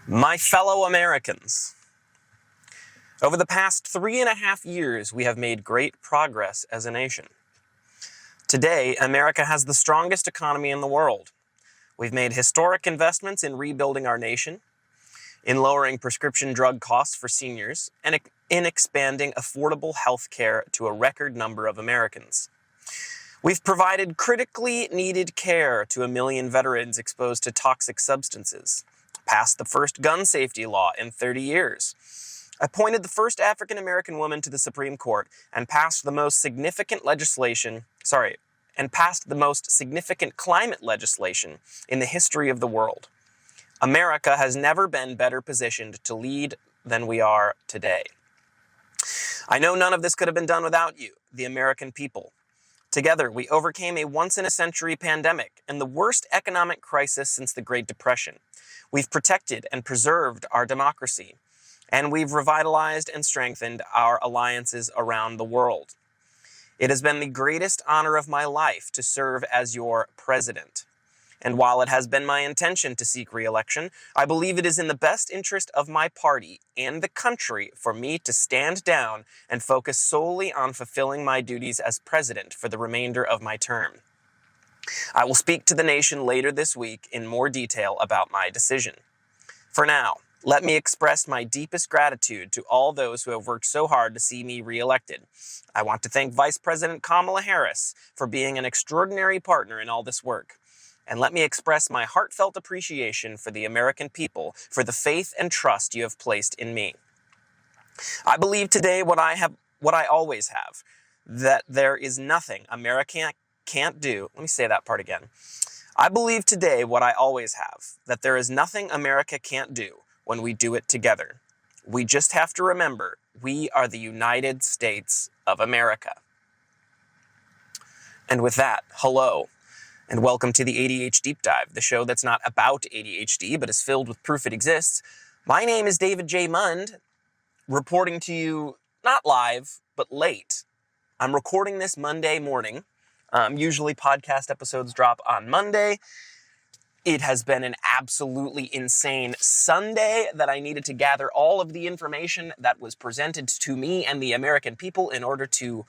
My fellow Americans, over the past 3.5 years, we have made great progress as a nation. Today, America has the strongest economy in the world. We've made historic investments in rebuilding our nation, in lowering prescription drug costs for seniors, and in expanding affordable health care to a record number of Americans. We've provided critically needed care to 1 million veterans exposed to toxic substances, passed the first gun safety law in 30 years, appointed the first African-American woman to the Supreme Court, and passed the most significant climate legislation in the history of the world. America has never been better positioned to lead than we are today. I know none of this could have been done without you, the American people. Together, we overcame a once-in-a-century pandemic and the worst economic crisis since the Great Depression. We've protected and preserved our democracy, and we've revitalized and strengthened our alliances around the world. It has been the greatest honor of my life to serve as your president. And while it has been my intention to seek re-election, I believe it is in the best interest of my party and the country for me to stand down and focus solely on fulfilling my duties as president for the remainder of my term. I will speak to the nation later this week in more detail about my decision. For now, let me express my deepest gratitude to all those who have worked so hard to see me re-elected. I want to thank Vice President Kamala Harris for being an extraordinary partner in all this work. And let me express my heartfelt appreciation for the American people for the faith and trust you have placed in me. I believe today what I always have, that there is nothing America can't do. Let me say that part again. I believe today what I always have, that there is nothing America can't do when we do it together. We just have to remember, we are the United States of America. And with that, hello, and welcome to the A.D.H.Deep-Dive, the show that's not about ADHD, but is filled with proof it exists. My name is David J. Mund, reporting to you not live, but late. I'm recording this Monday morning. Usually podcast episodes drop on Monday. It has been an absolutely insane Sunday that I needed to gather all of the information that was presented to me and the American people in order to,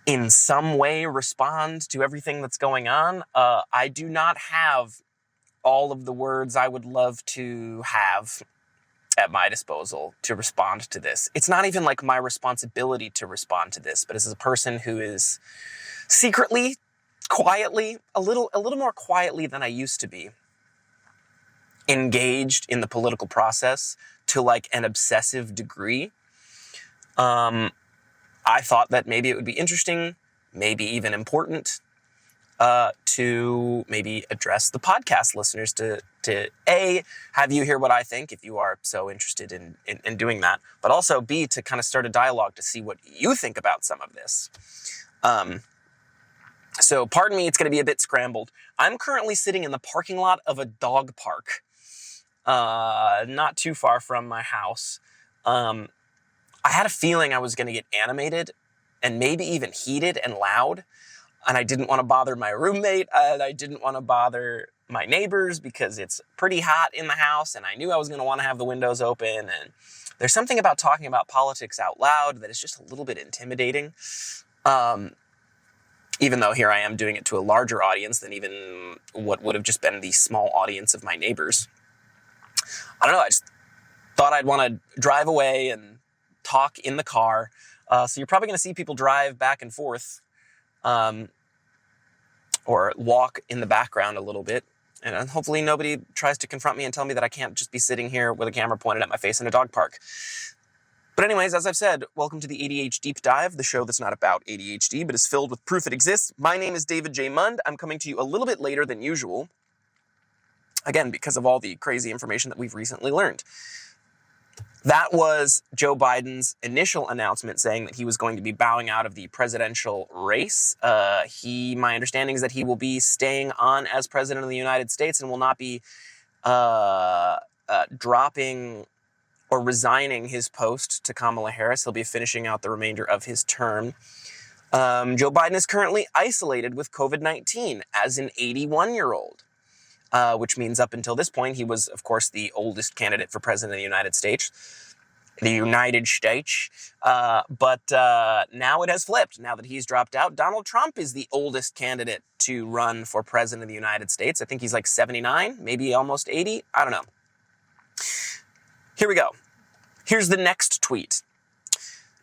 in some way, respond to everything that's going on. I do not have all of the words I would love to have at my disposal to respond to this. It's not even like my responsibility to respond to this, but as a person who is secretly, quietly, a little more quietly than I used to be, engaged in the political process to like an obsessive degree, I thought that maybe it would be interesting, maybe even important, to maybe address the podcast listeners to A, have you hear what I think if you are so interested in doing that, but also B, to kind of start a dialogue to see what you think about some of this. So pardon me, it's going to be a bit scrambled. I'm currently sitting in the parking lot of a dog park, not too far from my house. I had a feeling I was going to get animated and maybe even heated and loud, and I didn't want to bother my roommate, and I didn't want to bother my neighbors because it's pretty hot in the house, and I knew I was going to want to have the windows open, and there's something about talking about politics out loud that is just a little bit intimidating. Even though here I am doing it to a larger audience than even what would have just been the small audience of my neighbors. I don't know, I just thought I'd want to drive away and talk in the car. So you're probably going to see people drive back and forth, or walk in the background a little bit. And hopefully nobody tries to confront me and tell me that I can't just be sitting here with a camera pointed at my face in a dog park. But anyways, as I've said, welcome to the A.D.H.Deep-Dive, the show that's not about ADHD, but is filled with proof it exists. My name is David J. Mund. I'm coming to you a little bit later than usual. Again, because of all the crazy information that we've recently learned. That was Joe Biden's initial announcement saying that he was going to be bowing out of the presidential race. My understanding is that he will be staying on as president of the United States and will not be dropping or resigning his post to Kamala Harris. He'll be finishing out the remainder of his term. Joe Biden is currently isolated with COVID-19 as an 81-year-old. which means up until this point, he was, of course, the oldest candidate for president of the United States. But now it has flipped. Now that he's dropped out, Donald Trump is the oldest candidate to run for president of the United States. I think he's like 79, maybe almost 80. I don't know. Here we go. Here's the next tweet.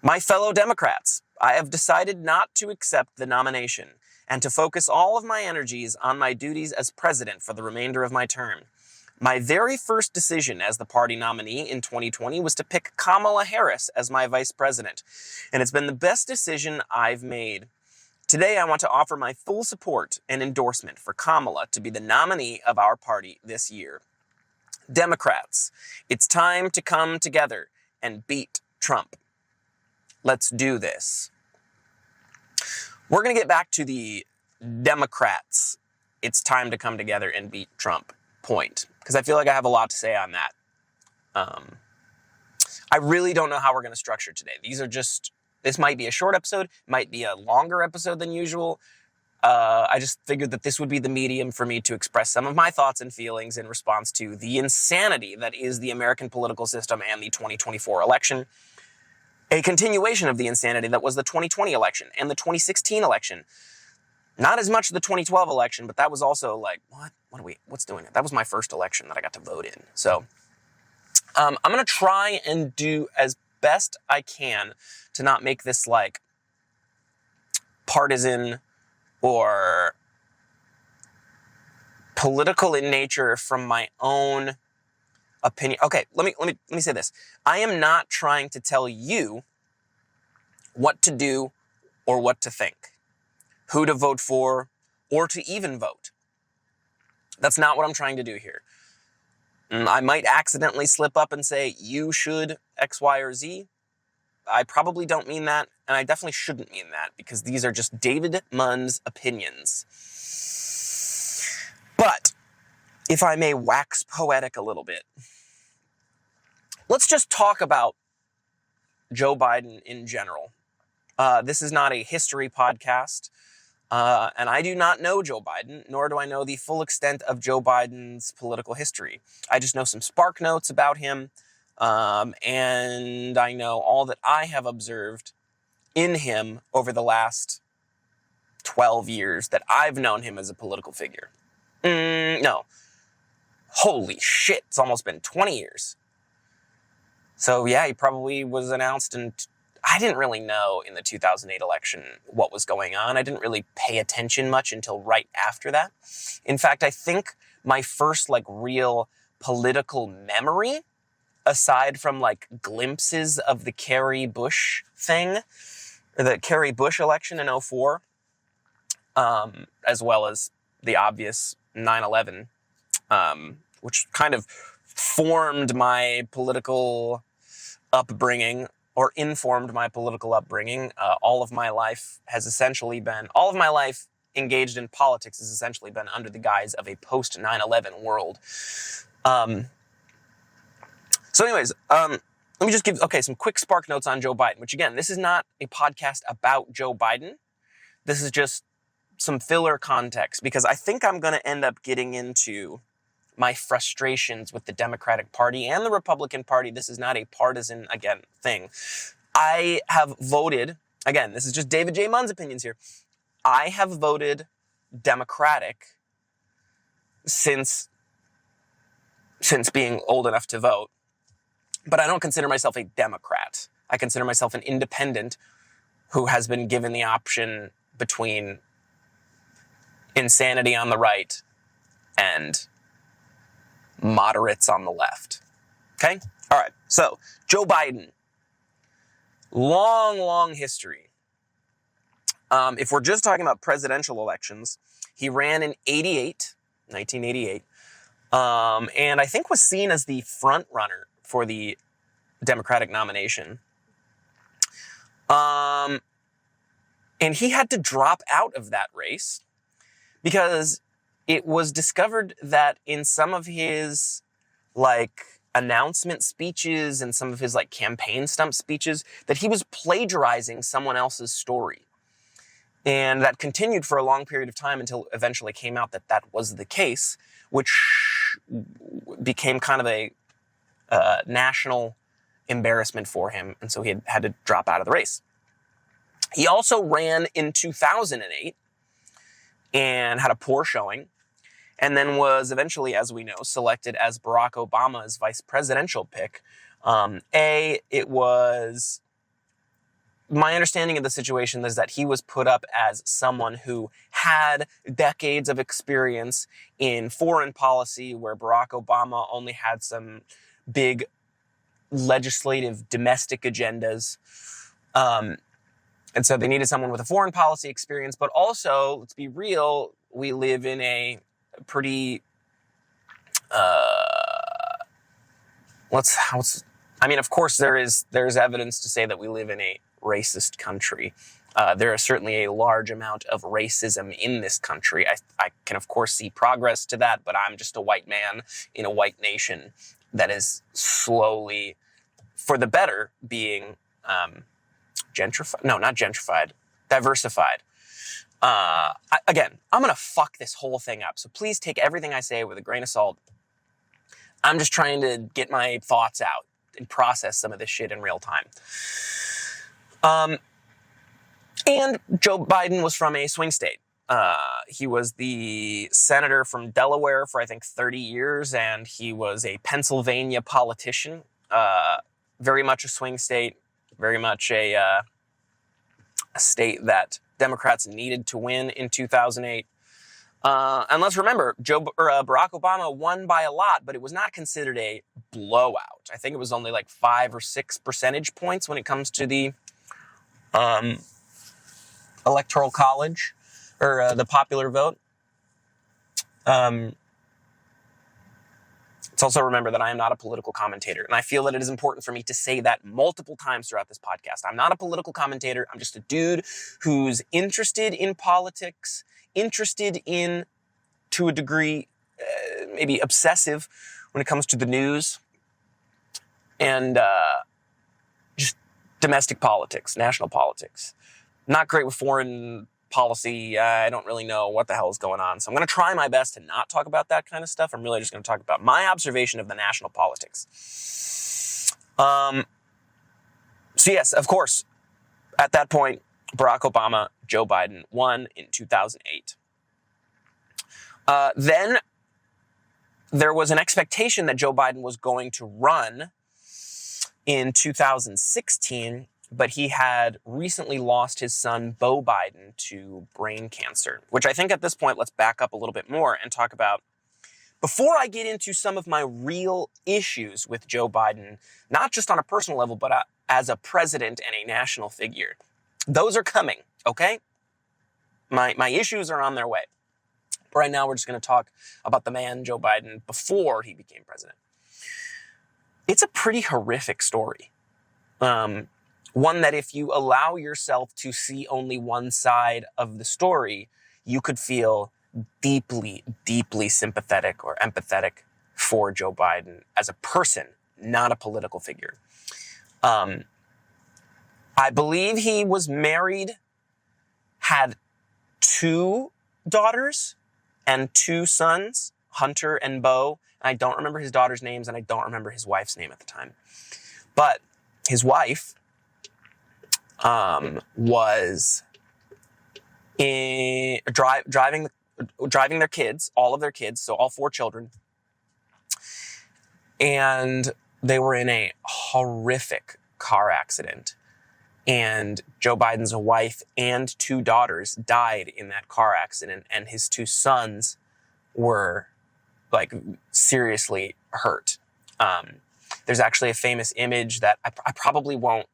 My fellow Democrats, I have decided not to accept the nomination and to focus all of my energies on my duties as president for the remainder of my term. My very first decision as the party nominee in 2020 was to pick Kamala Harris as my vice president, and it's been the best decision I've made. Today, I want to offer my full support and endorsement for Kamala to be the nominee of our party this year. Democrats, it's time to come together and beat Trump. Let's do this. We're going to get back to the Democrats, it's time to come together and beat Trump point, because I feel like I have a lot to say on that. I really don't know how we're going to structure today. This might be a short episode, might be a longer episode than usual. I just figured that this would be the medium for me to express some of my thoughts and feelings in response to the insanity that is the American political system and the 2024 election. A continuation of the insanity that was the 2020 election and the 2016 election. Not as much the 2012 election, but that was also like, what's doing it? That was my first election that I got to vote in. So I'm going to try and do as best I can to not make this like partisan or political in nature from my own opinion. Okay, let me say this. I am not trying to tell you what to do or what to think, who to vote for, or to even vote. That's not what I'm trying to do here. I might accidentally slip up and say, you should X, Y, or Z. I probably don't mean that, and I definitely shouldn't mean that, because these are just David Mund's opinions. But, if I may wax poetic a little bit, let's just talk about Joe Biden in general. This is not a history podcast, and I do not know Joe Biden, nor do I know the full extent of Joe Biden's political history. I just know some spark notes about him, and I know all that I have observed in him over the last 12 years that I've known him as a political figure. No. Holy shit, it's almost been 20 years. So yeah, he probably was announced, and I didn't really know in the 2008 election what was going on. I didn't really pay attention much until right after that. In fact, I think my first real political memory, aside from glimpses of the Kerry Bush thing, or the Kerry Bush election in 2004, as well as the obvious 9/11, which kind of formed my political upbringing, or informed my political upbringing. All of my life engaged in politics has essentially been under the guise of a post 9/11 world. So anyways, let me just give, some quick spark notes on Joe Biden, which again, this is not a podcast about Joe Biden. This is just some filler context, because I think I'm going to end up getting into my frustrations with the Democratic Party and the Republican Party. This is not a partisan, thing. I have voted, this is just David J. Mund's opinions here. I have voted Democratic since being old enough to vote, but I don't consider myself a Democrat. I consider myself an independent who has been given the option between insanity on the right and moderates on the left. Okay? All right. So, Joe Biden. Long history. If we're just talking about presidential elections, he ran in 1988, and I think was seen as the front runner for the Democratic nomination. And he had to drop out of that race because it was discovered that in some of his announcement speeches and some of his campaign stump speeches that he was plagiarizing someone else's story. And that continued for a long period of time until eventually came out that that was the case, which became kind of a national embarrassment for him, and so he had to drop out of the race. He also ran in 2008 and had a poor showing, and then was eventually, as we know, selected as Barack Obama's vice presidential pick. It was... My understanding of the situation is that he was put up as someone who had decades of experience in foreign policy, where Barack Obama only had some big legislative domestic agendas. And so they needed someone with a foreign policy experience, but also, let's be real, we live in a pretty, of course there's evidence to say that we live in a racist country. There is certainly a large amount of racism in this country. I can, of course, see progress to that, but I'm just a white man in a white nation that is slowly, for the better, being gentrified. No, not gentrified. Diversified. Again, I'm going to fuck this whole thing up, so please take everything I say with a grain of salt. I'm just trying to get my thoughts out and process some of this shit in real time. And Joe Biden was from a swing state. He was the senator from Delaware for, I think, 30 years, and he was a Pennsylvania politician. Very much a swing state, very much a state that Democrats needed to win in 2008. And let's remember, Barack Obama won by a lot, but it was not considered a blowout. I think it was only like 5 or 6 percentage points when it comes to the electoral college, or the popular vote. Let's also remember that I am not a political commentator, and I feel that it is important for me to say that multiple times throughout this podcast. I'm not a political commentator. I'm just a dude who's interested in politics, interested in, to a degree, maybe obsessive when it comes to the news, and just domestic politics, national politics. Not great with foreign policy. I don't really know what the hell is going on. So I'm going to try my best to not talk about that kind of stuff. I'm really just going to talk about my observation of the national politics. So yes, of course, at that point, Barack Obama, Joe Biden won in 2008. Then there was an expectation that Joe Biden was going to run in 2016, but he had recently lost his son, Beau Biden, to brain cancer, which I think at this point, let's back up a little bit more and talk about, before I get into some of my real issues with Joe Biden, not just on a personal level, but as a president and a national figure. Those are coming, okay? My issues are on their way. But right now, we're just going to talk about the man, Joe Biden, before he became president. It's a pretty horrific story. One that if you allow yourself to see only one side of the story, you could feel deeply, deeply sympathetic or empathetic for Joe Biden as a person, not a political figure. I believe he was married, had 2 daughters and 2 sons, Hunter and Beau. I don't remember his daughters' names, and I don't remember his wife's name at the time. But his wife was driving their kids, all of their kids, so all 4 children, and they were in a horrific car accident. And Joe Biden's wife and 2 daughters died in that car accident, and his 2 sons were like seriously hurt. There's actually a famous image that I probably won't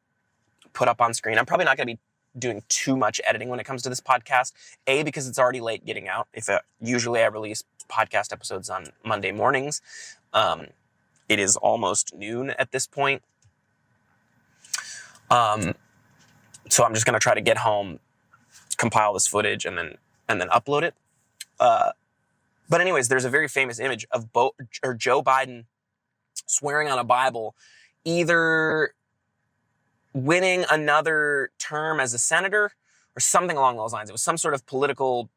put up on screen. I'm probably not going to be doing too much editing when it comes to this podcast. A, because it's already late getting out. Usually I release podcast episodes on Monday mornings. It is almost noon at this point. So I'm just going to try to get home, compile this footage, and then upload it. But anyways, there's a very famous image of Joe Biden swearing on a Bible, either winning another term as a senator or something along those lines. It was some sort of political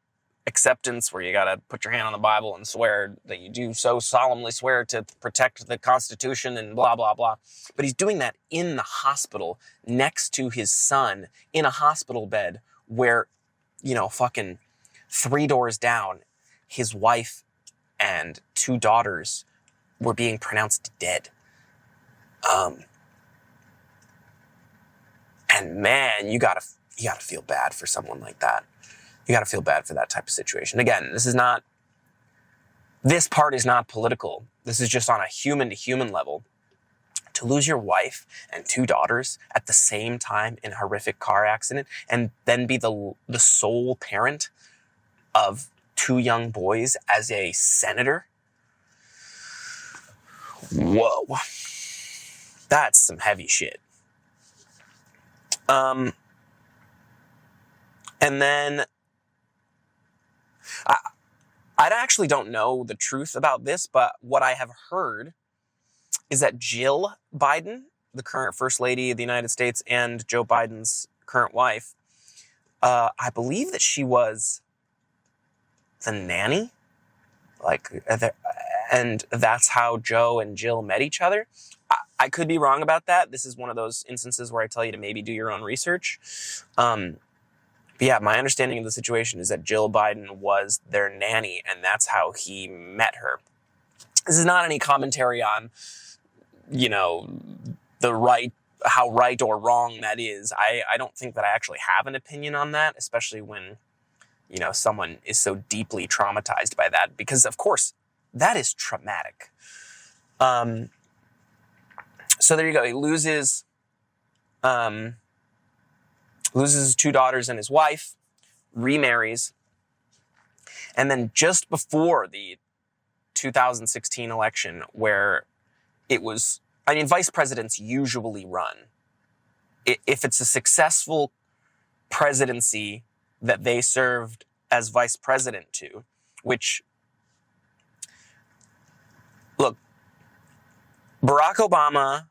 acceptance where you got to put your hand on the Bible and swear that you do so solemnly swear to protect the Constitution and blah, blah, blah. But he's doing that in the hospital next to his son in a hospital bed where, fucking 3 doors down, his wife and 2 daughters were being pronounced dead. And man, you gotta feel bad for someone like that. You gotta feel bad for that type of situation. Again, this part is not political. This is just on a human to human level. To lose your wife and 2 daughters at the same time in a horrific car accident and then be the sole parent of 2 young boys as a senator. Whoa. That's some heavy shit. And then I actually don't know the truth about this, but what I have heard is that Jill Biden, the current First Lady of the United States and Joe Biden's current wife, I believe that she was the nanny, and that's how Joe and Jill met each other. I could be wrong about that. This is one of those instances where I tell you to maybe do your own research. But yeah, my understanding of the situation is that Jill Biden was their nanny, and that's how he met her. This is not any commentary on, how right or wrong that is. I don't think that I actually have an opinion on that, especially when, someone is so deeply traumatized by that, because of course that is traumatic. So there you go. He loses his 2 daughters and his wife, remarries, and then just before the 2016 election, where vice presidents usually run. If it's a successful presidency that they served as vice president to, which, look, Barack Obama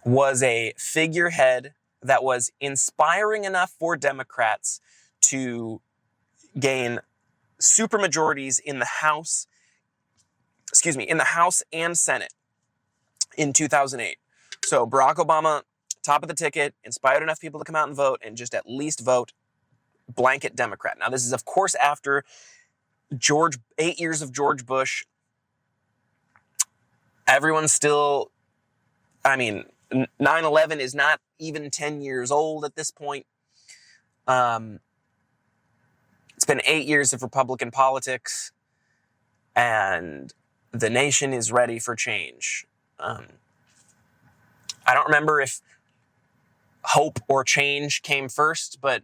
was a figurehead that was inspiring enough for Democrats to gain supermajorities in the House and Senate in 2008. So Barack Obama, top of the ticket, inspired enough people to come out and vote, and just at least vote blanket Democrat. Now, this is, of course, after 8 years of George Bush. Everyone's still, 9/11 is not even 10 years old at this point. It's been 8 years of Republican politics, and the nation is ready for change. I don't remember if hope or change came first, but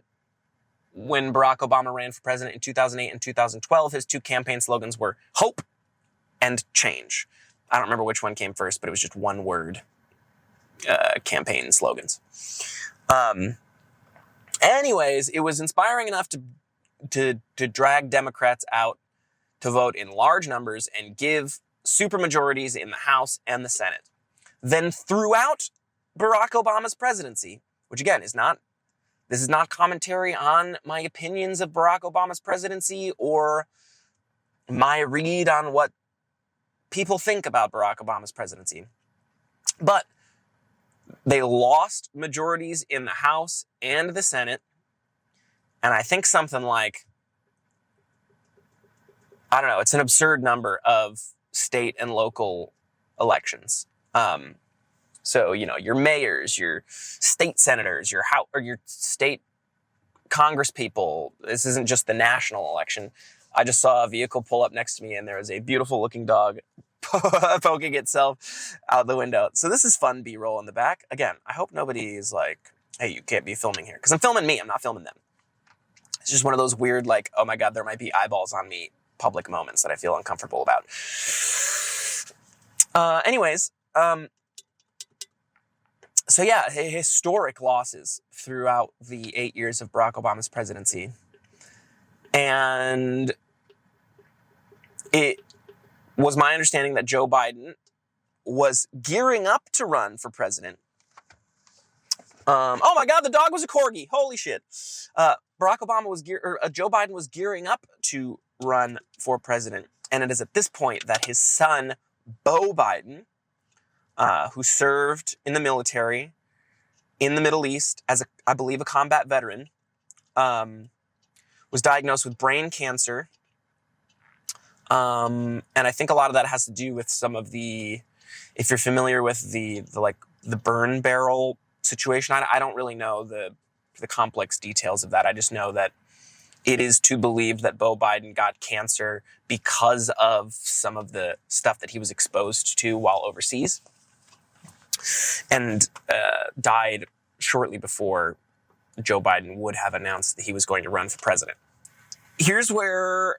when Barack Obama ran for president in 2008 and 2012, his 2 campaign slogans were hope and change. I don't remember which one came first, but it was just one word campaign slogans. Anyways, it was inspiring enough to drag Democrats out to vote in large numbers and give supermajorities in the House and the Senate. Then throughout Barack Obama's presidency, which again this is not commentary on my opinions of Barack Obama's presidency or my read on what people think about Barack Obama's presidency. But they lost majorities in the House and the Senate. And I think something like, it's an absurd number of state and local elections. So, your mayors, your state senators, your state Congress people. This isn't just the national election. I just saw a vehicle pull up next to me, and there was a beautiful looking dog poking itself out the window. So this is fun B-roll in the back. Again, I hope nobody is like, hey, you can't be filming here. Because I'm filming me. I'm not filming them. It's just one of those weird, oh my God, there might be eyeballs on me public moments that I feel uncomfortable about. So yeah, historic losses throughout the 8 years of Barack Obama's presidency. And it was my understanding that Joe Biden was gearing up to run for president. Oh my God, the dog was a corgi. Holy shit. Joe Biden was gearing up to run for president. And it is at this point that his son, Beau Biden, who served in the military in the Middle East as, I believe, a combat veteran, was diagnosed with brain cancer. And I think a lot of that has to do with some of the, if you're familiar with the burn barrel situation, I don't really know the complex details of that. I just know that it is to believe that Beau Biden got cancer because of some of the stuff that he was exposed to while overseas, and died shortly before Joe Biden would have announced that he was going to run for president. Here's where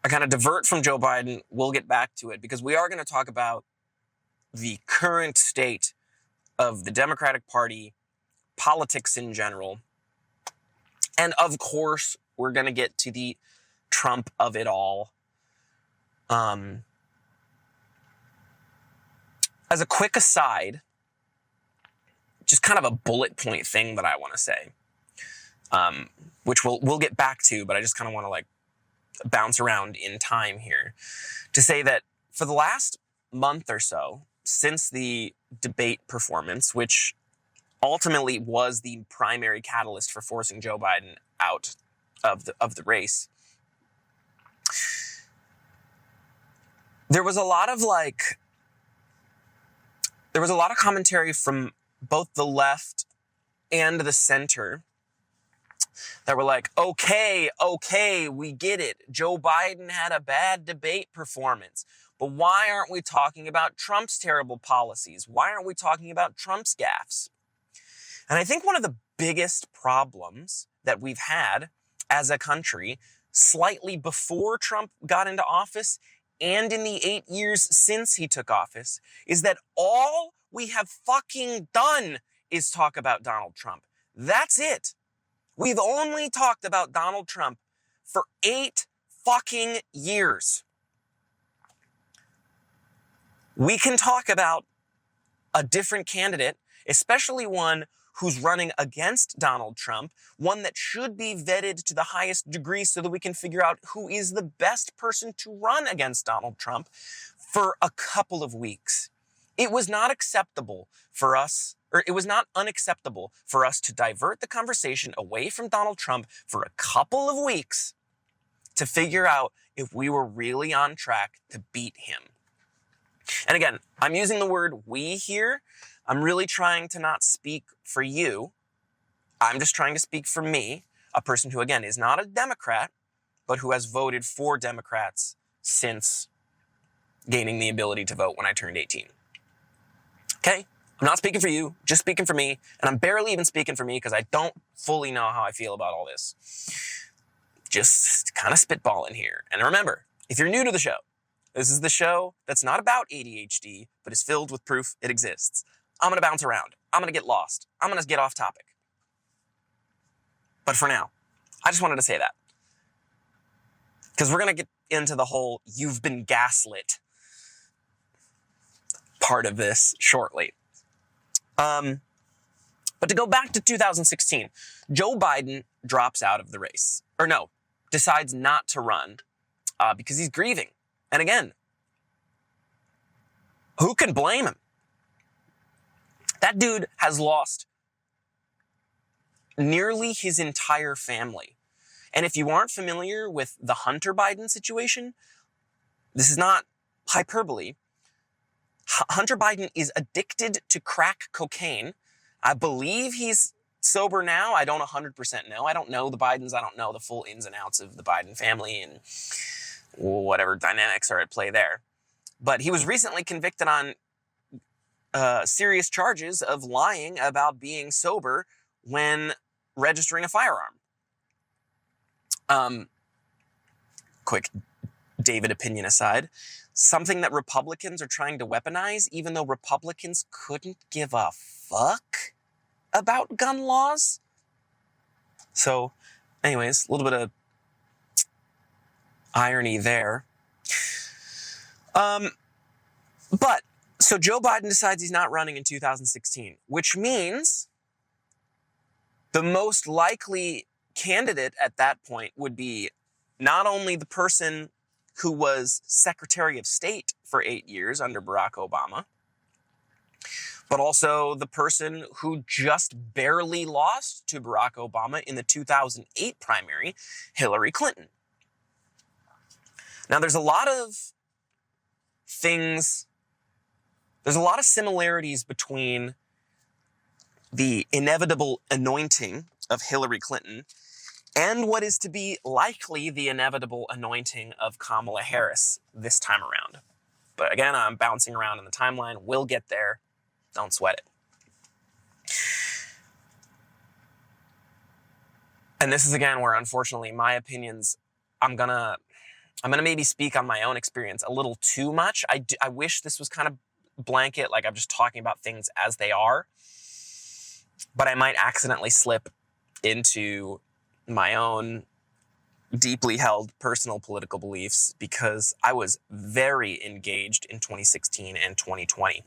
I kind of divert from Joe Biden. We'll get back to it because we are going to talk about the current state of the Democratic Party, politics in general, and of course, we're going to get to the Trump of it all. As a quick aside, just kind of a bullet point thing that I want to say, which we'll get back to, but I just kind of want to bounce around in time here to say that for the last month or so, since the debate performance, which ultimately was the primary catalyst for forcing Joe Biden out of the race, there was a lot of commentary from both the left and the center that were like, okay, we get it. Joe Biden had a bad debate performance. But why aren't we talking about Trump's terrible policies? Why aren't we talking about Trump's gaffes? And I think one of the biggest problems that we've had as a country, slightly before Trump got into office and in the 8 years since he took office, is that all we have fucking done is talk about Donald Trump. That's it. We've only talked about Donald Trump for 8 fucking years. We can talk about a different candidate, especially one who's running against Donald Trump, one that should be vetted to the highest degree so that we can figure out who is the best person to run against Donald Trump, for a couple of weeks. It was not unacceptable for us to divert the conversation away from Donald Trump for a couple of weeks to figure out if we were really on track to beat him. And again, I'm using the word we here. I'm really trying to not speak for you. I'm just trying to speak for me, a person who, again, is not a Democrat, but who has voted for Democrats since gaining the ability to vote when I turned 18. Okay? I'm not speaking for you, just speaking for me, and I'm barely even speaking for me because I don't fully know how I feel about all this. Just kind of spitballing here. And remember, if you're new to the show, this is the show that's not about ADHD, but is filled with proof it exists. I'm going to bounce around. I'm going to get lost. I'm going to get off topic. But for now, I just wanted to say that. Because we're going to get into the whole you've been gaslit part of this shortly. But to go back to 2016, Joe Biden drops out of the race. Or no, decides not to run because he's grieving. And again, who can blame him? That dude has lost nearly his entire family. And if you aren't familiar with the Hunter Biden situation, this is not hyperbole. Hunter Biden is addicted to crack cocaine. I believe he's sober now. I don't 100% know. I don't know the Bidens. I don't know the full ins and outs of the Biden family and whatever dynamics are at play there. But he was recently convicted on serious charges of lying about being sober when registering a firearm. Quick David opinion aside, something that Republicans are trying to weaponize, even though Republicans couldn't give a fuck about gun laws. So, anyways, a little bit of irony there. So Joe Biden decides he's not running in 2016, which means the most likely candidate at that point would be not only the person who was Secretary of State for 8 years under Barack Obama, but also the person who just barely lost to Barack Obama in the 2008 primary, Hillary Clinton. Now, there's a lot of similarities between the inevitable anointing of Hillary Clinton and what is to be likely the inevitable anointing of Kamala Harris this time around. But again, I'm bouncing around in the timeline. We'll get there. Don't sweat it. And this is again where, unfortunately, my opinions, I'm gonna maybe speak on my own experience a little too much. I wish this was kind of blanket, like I'm just talking about things as they are, but I might accidentally slip into my own deeply held personal political beliefs because I was very engaged in 2016 and 2020.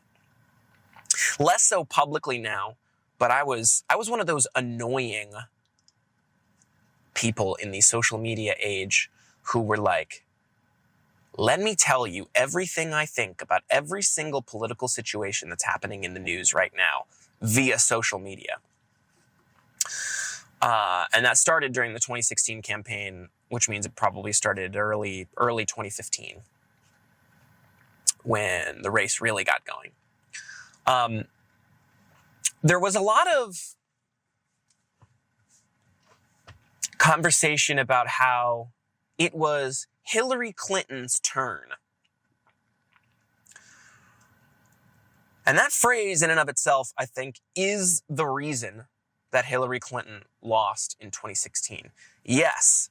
Less so publicly now, but I was one of those annoying people in the social media age who were like, let me tell you everything I think about every single political situation that's happening in the news right now via social media. And that started during the 2016 campaign, which means it probably started early 2015 when the race really got going. There was a lot of conversation about how it was Hillary Clinton's turn. And that phrase in and of itself, I think, is the reason that Hillary Clinton lost in 2016. Yes,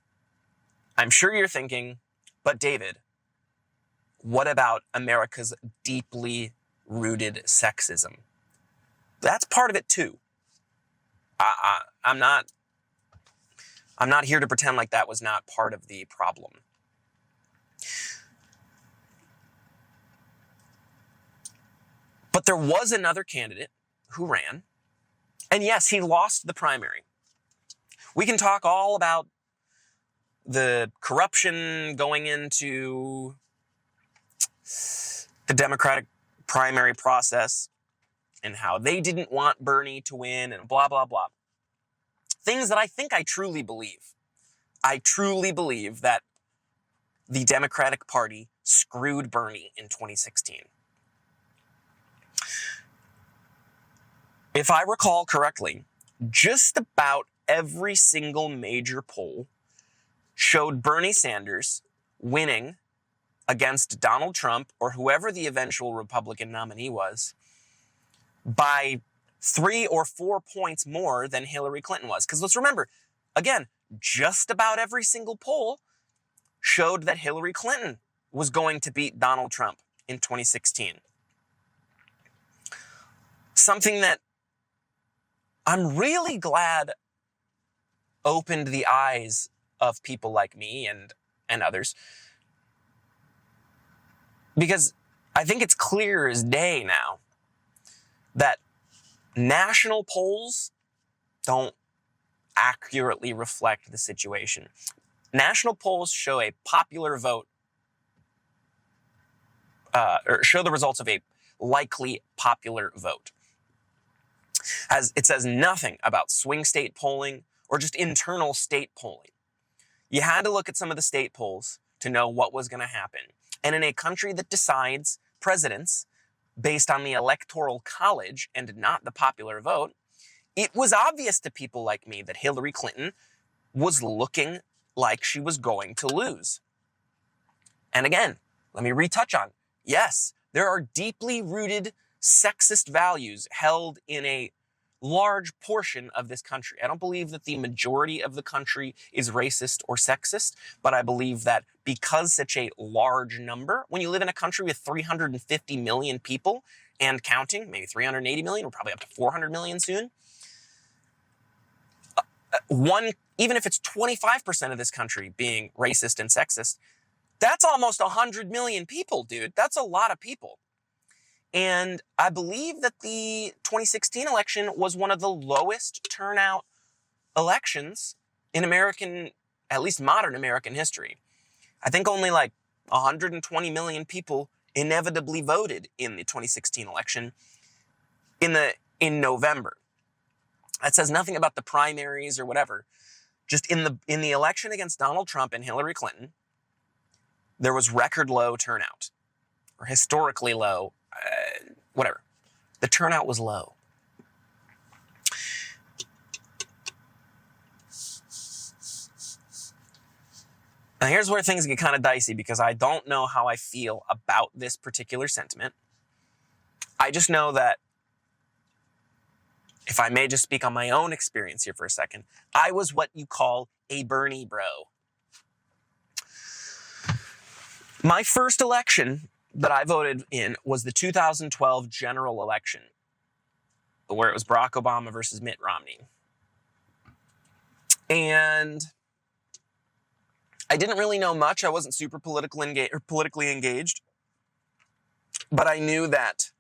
I'm sure you're thinking, but David, what about America's deeply rooted sexism? That's part of it too. I'm not here to pretend like that was not part of the problem. But there was another candidate who ran, and yes, he lost the primary. We can talk all about the corruption going into the Democratic primary process and how they didn't want Bernie to win and blah, blah, blah. Things that I think I truly believe. I truly believe that the Democratic Party screwed Bernie in 2016. If I recall correctly, just about every single major poll showed Bernie Sanders winning against Donald Trump or whoever the eventual Republican nominee was by 3 or 4 points more than Hillary Clinton was. Because let's remember, again, just about every single poll showed that Hillary Clinton was going to beat Donald Trump in 2016. Something that I'm really glad opened the eyes of people like me and others. Because I think it's clear as day now that national polls don't accurately reflect the situation. National polls show a popular vote, or show the results of a likely popular vote. As it says nothing about swing state polling or just internal state polling. You had to look at some of the state polls to know what was going to happen. And in a country that decides presidents based on the Electoral College and not the popular vote, it was obvious to people like me that Hillary Clinton was looking like she was going to lose. And again, let me retouch on, yes, there are deeply rooted sexist values held in a large portion of this country. I don't believe that the majority of the country is racist or sexist, but I believe that because such a large number, when you live in a country with 350 million people and counting, maybe 380 million, we're probably up to 400 million soon, even if it's 25% of this country being racist and sexist, that's almost 100 million people, dude. That's a lot of people. And I believe that the 2016 election was one of the lowest turnout elections in American, at least modern American history. I think only like 120 million people inevitably voted in the 2016 election in November. That says nothing about the primaries or whatever. Just in the election against Donald Trump and Hillary Clinton, there was record low turnout, or historically low, whatever. The turnout was low. Now here's where things get kind of dicey, because I don't know how I feel about this particular sentiment. I just know that, if I may just speak on my own experience here for a second, I was what you call a Bernie bro. My first election that I voted in was the 2012 general election, where it was Barack Obama versus Mitt Romney. And I didn't really know much. I wasn't super politically engaged. But I knew that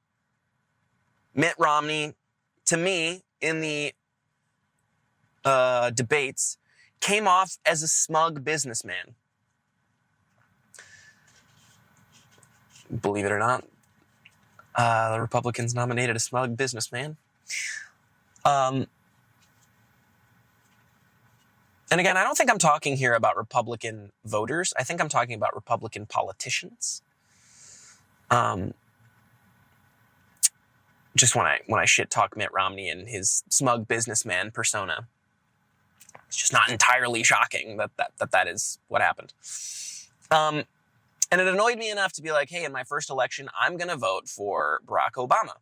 Mitt Romney, to me, in the debates, came off as a smug businessman. Believe it or not, the Republicans nominated a smug businessman. And again, I don't think I'm talking here about Republican voters. I think I'm talking about Republican politicians. Just when I shit talk Mitt Romney and his smug businessman persona, it's just not entirely shocking that is what happened. And it annoyed me enough to be like, hey, in my first election, I'm going to vote for Barack Obama.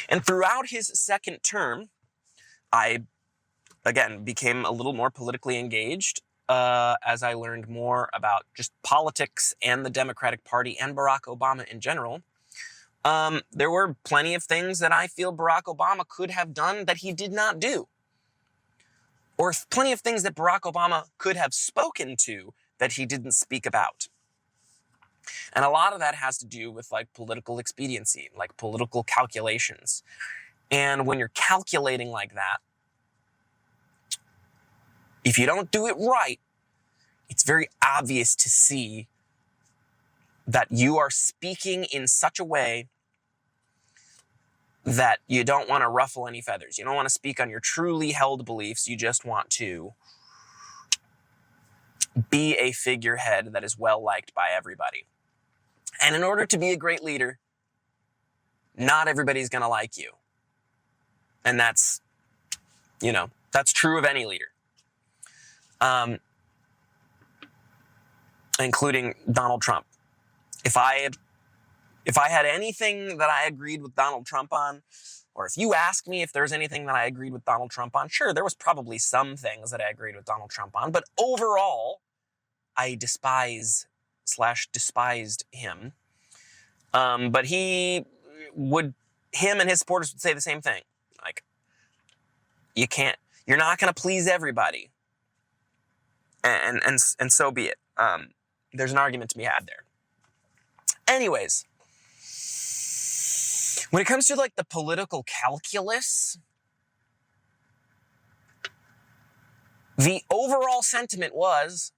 And throughout his second term, I, again, became a little more politically engaged as I learned more about just politics and the Democratic Party and Barack Obama in general. There were plenty of things that I feel Barack Obama could have done that he did not do. Or plenty of things that Barack Obama could have spoken to that he didn't speak about. And a lot of that has to do with like political expediency, like political calculations. And when you're calculating like that, if you don't do it right, it's very obvious to see that you are speaking in such a way that you don't want to ruffle any feathers. You don't want to speak on your truly held beliefs. You just want to be a figurehead that is well liked by everybody. And in order to be a great leader, not everybody's going to like you. And that's true of any leader. Including Donald Trump. If I had anything that I agreed with Donald Trump on, or if you ask me if there's anything that I agreed with Donald Trump on, sure, there was probably some things that I agreed with Donald Trump on, but overall, I despised him. But him and his supporters would say the same thing. Like, you're not going to please everybody. And so be it. There's an argument to be had there. Anyways, when it comes to like the political calculus, the overall sentiment was,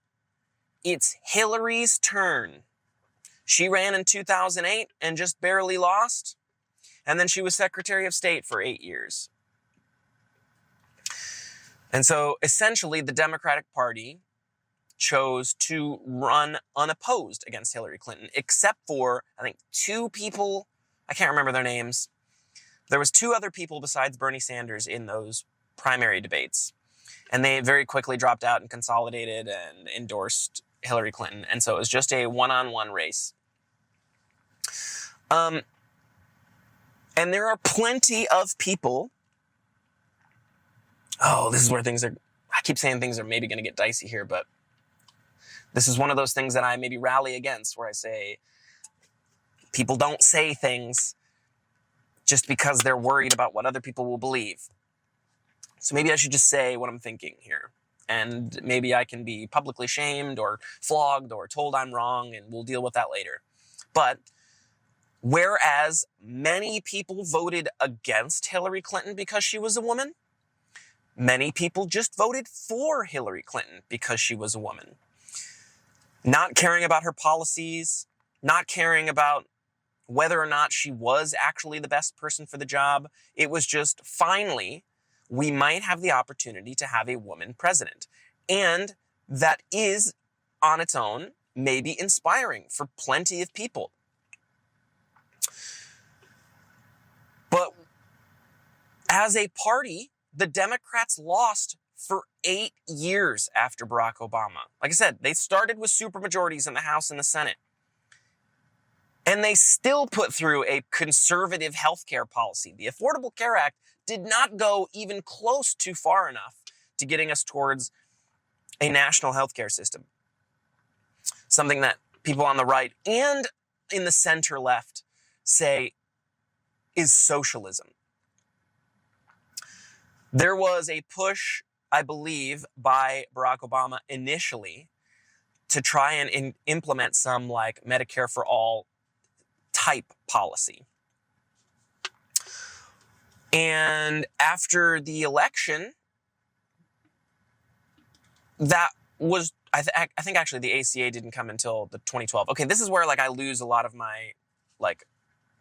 it's Hillary's turn. She ran in 2008 and just barely lost. And then she was Secretary of State for 8 years. And so essentially the Democratic Party chose to run unopposed against Hillary Clinton, except for, I think, 2 people. I can't remember their names. There was 2 other people besides Bernie Sanders in those primary debates. And they very quickly dropped out and consolidated and endorsed Hillary Clinton. And so it was just a one-on-one race. And there are plenty of people. Oh, this is where I keep saying things are maybe going to get dicey here, but this is one of those things that I maybe rally against, where I say people don't say things just because they're worried about what other people will believe. So maybe I should just say what I'm thinking here. And maybe I can be publicly shamed or flogged or told I'm wrong, and we'll deal with that later. But whereas many people voted against Hillary Clinton because she was a woman, Many people just voted for Hillary Clinton because she was a woman, not caring about her policies, not caring about whether or not she was actually the best person for the job. It was just, finally, we might have the opportunity to have a woman president. And that is, on its own, maybe inspiring for plenty of people. But as a party, the Democrats lost for 8 years after Barack Obama. Like I said, they started with supermajorities in the House and the Senate. And they still put through a conservative healthcare policy. The Affordable Care Act did not go even close to far enough to getting us towards a national healthcare system. Something that people on the right and in the center left say is socialism. There was a push, I believe, by Barack Obama initially to try and implement some like Medicare for all type policy. And after the election, that was, I think actually the ACA didn't come until the 2012. Okay, this is where like I lose a lot of my like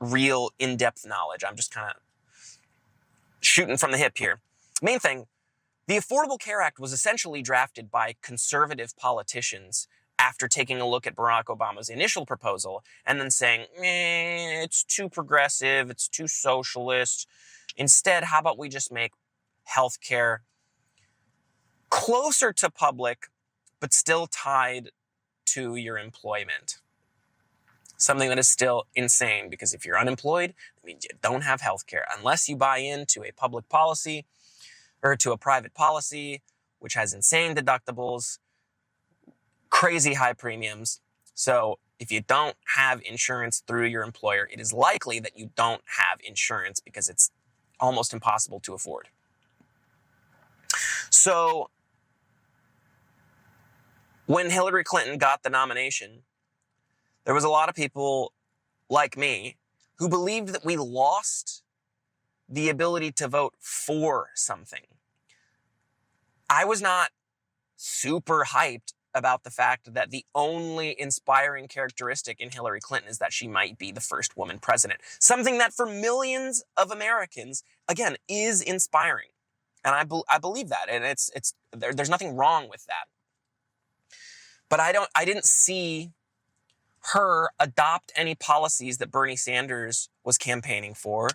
real in-depth knowledge. I'm just kind of shooting from the hip here. Main thing, the Affordable Care Act was essentially drafted by conservative politicians after taking a look at Barack Obama's initial proposal and then saying, it's too progressive, it's too socialist. Instead, how about we just make healthcare closer to public, but still tied to your employment? Something that is still insane, because if you're unemployed, that means you don't have healthcare unless you buy into a public policy or to a private policy, which has insane deductibles, crazy high premiums. So if you don't have insurance through your employer, it is likely that you don't have insurance because it's almost impossible to afford. So when Hillary Clinton got the nomination, there was a lot of people like me who believed that we lost the ability to vote for something. I was not super hyped about the fact that the only inspiring characteristic in Hillary Clinton is that she might be the first woman president. Something that for millions of Americans, again, is inspiring. And I believe that. And there's nothing wrong with that. But I didn't see her adopt any policies that Bernie Sanders was campaigning for.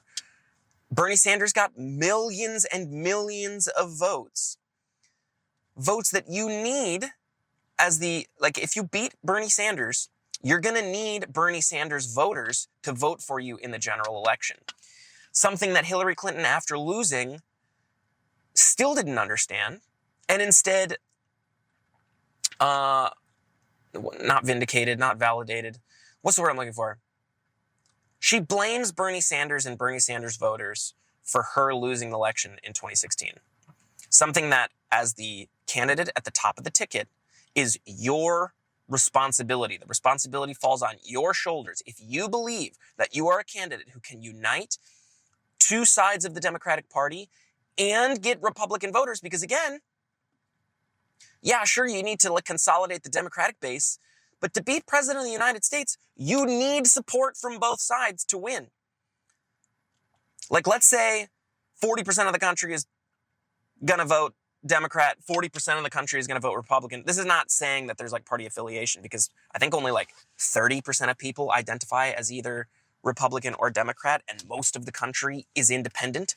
Bernie Sanders got millions and millions of votes. Votes that you need if you beat Bernie Sanders, you're going to need Bernie Sanders voters to vote for you in the general election. Something that Hillary Clinton, after losing, still didn't understand, and instead, not vindicated, not validated. What's the word I'm looking for? She blames Bernie Sanders and Bernie Sanders voters for her losing the election in 2016. Something that, as the candidate at the top of the ticket, is your responsibility. The responsibility falls on your shoulders. If you believe that you are a candidate who can unite two sides of the Democratic Party and get Republican voters, because again, yeah, sure, you need to consolidate the Democratic base, but to be president of the United States, you need support from both sides to win. Like, let's say 40% of the country is going to vote Democrat, 40% of the country is going to vote Republican. This is not saying that there's like party affiliation, because I think only like 30% of people identify as either Republican or Democrat, and most of the country is independent.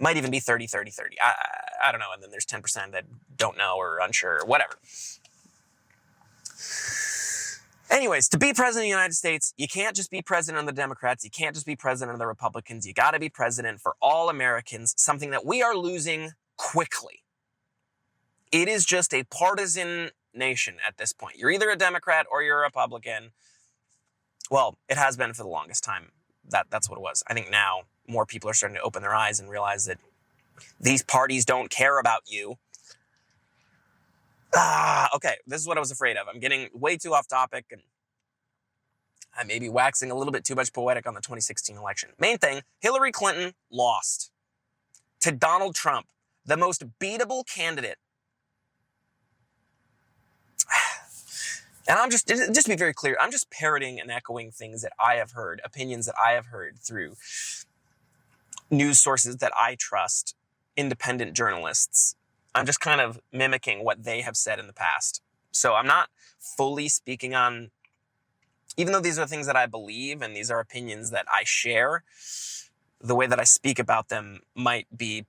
Might even be 30, 30, 30. I don't know. And then there's 10% that don't know or unsure or whatever. Anyways, to be president of the United States, you can't just be president of the Democrats. You can't just be president of the Republicans. You got to be president for all Americans, something that we are losing quickly. It is just a partisan nation at this point. You're either a Democrat or you're a Republican. Well, it has been for the longest time. That's what it was. I think now more people are starting to open their eyes and realize that these parties don't care about you. Okay, this is what I was afraid of. I'm getting way too off topic, and I may be waxing a little bit too much poetic on the 2016 election. Main thing, Hillary Clinton lost to Donald Trump. the most beatable candidate. And I'm just to be very clear, I'm just parroting and echoing things that I have heard, opinions that I have heard through news sources that I trust, independent journalists. I'm just kind of mimicking what they have said in the past. So I'm not fully speaking on, even though these are things that I believe and these are opinions that I share, the way that I speak about them might be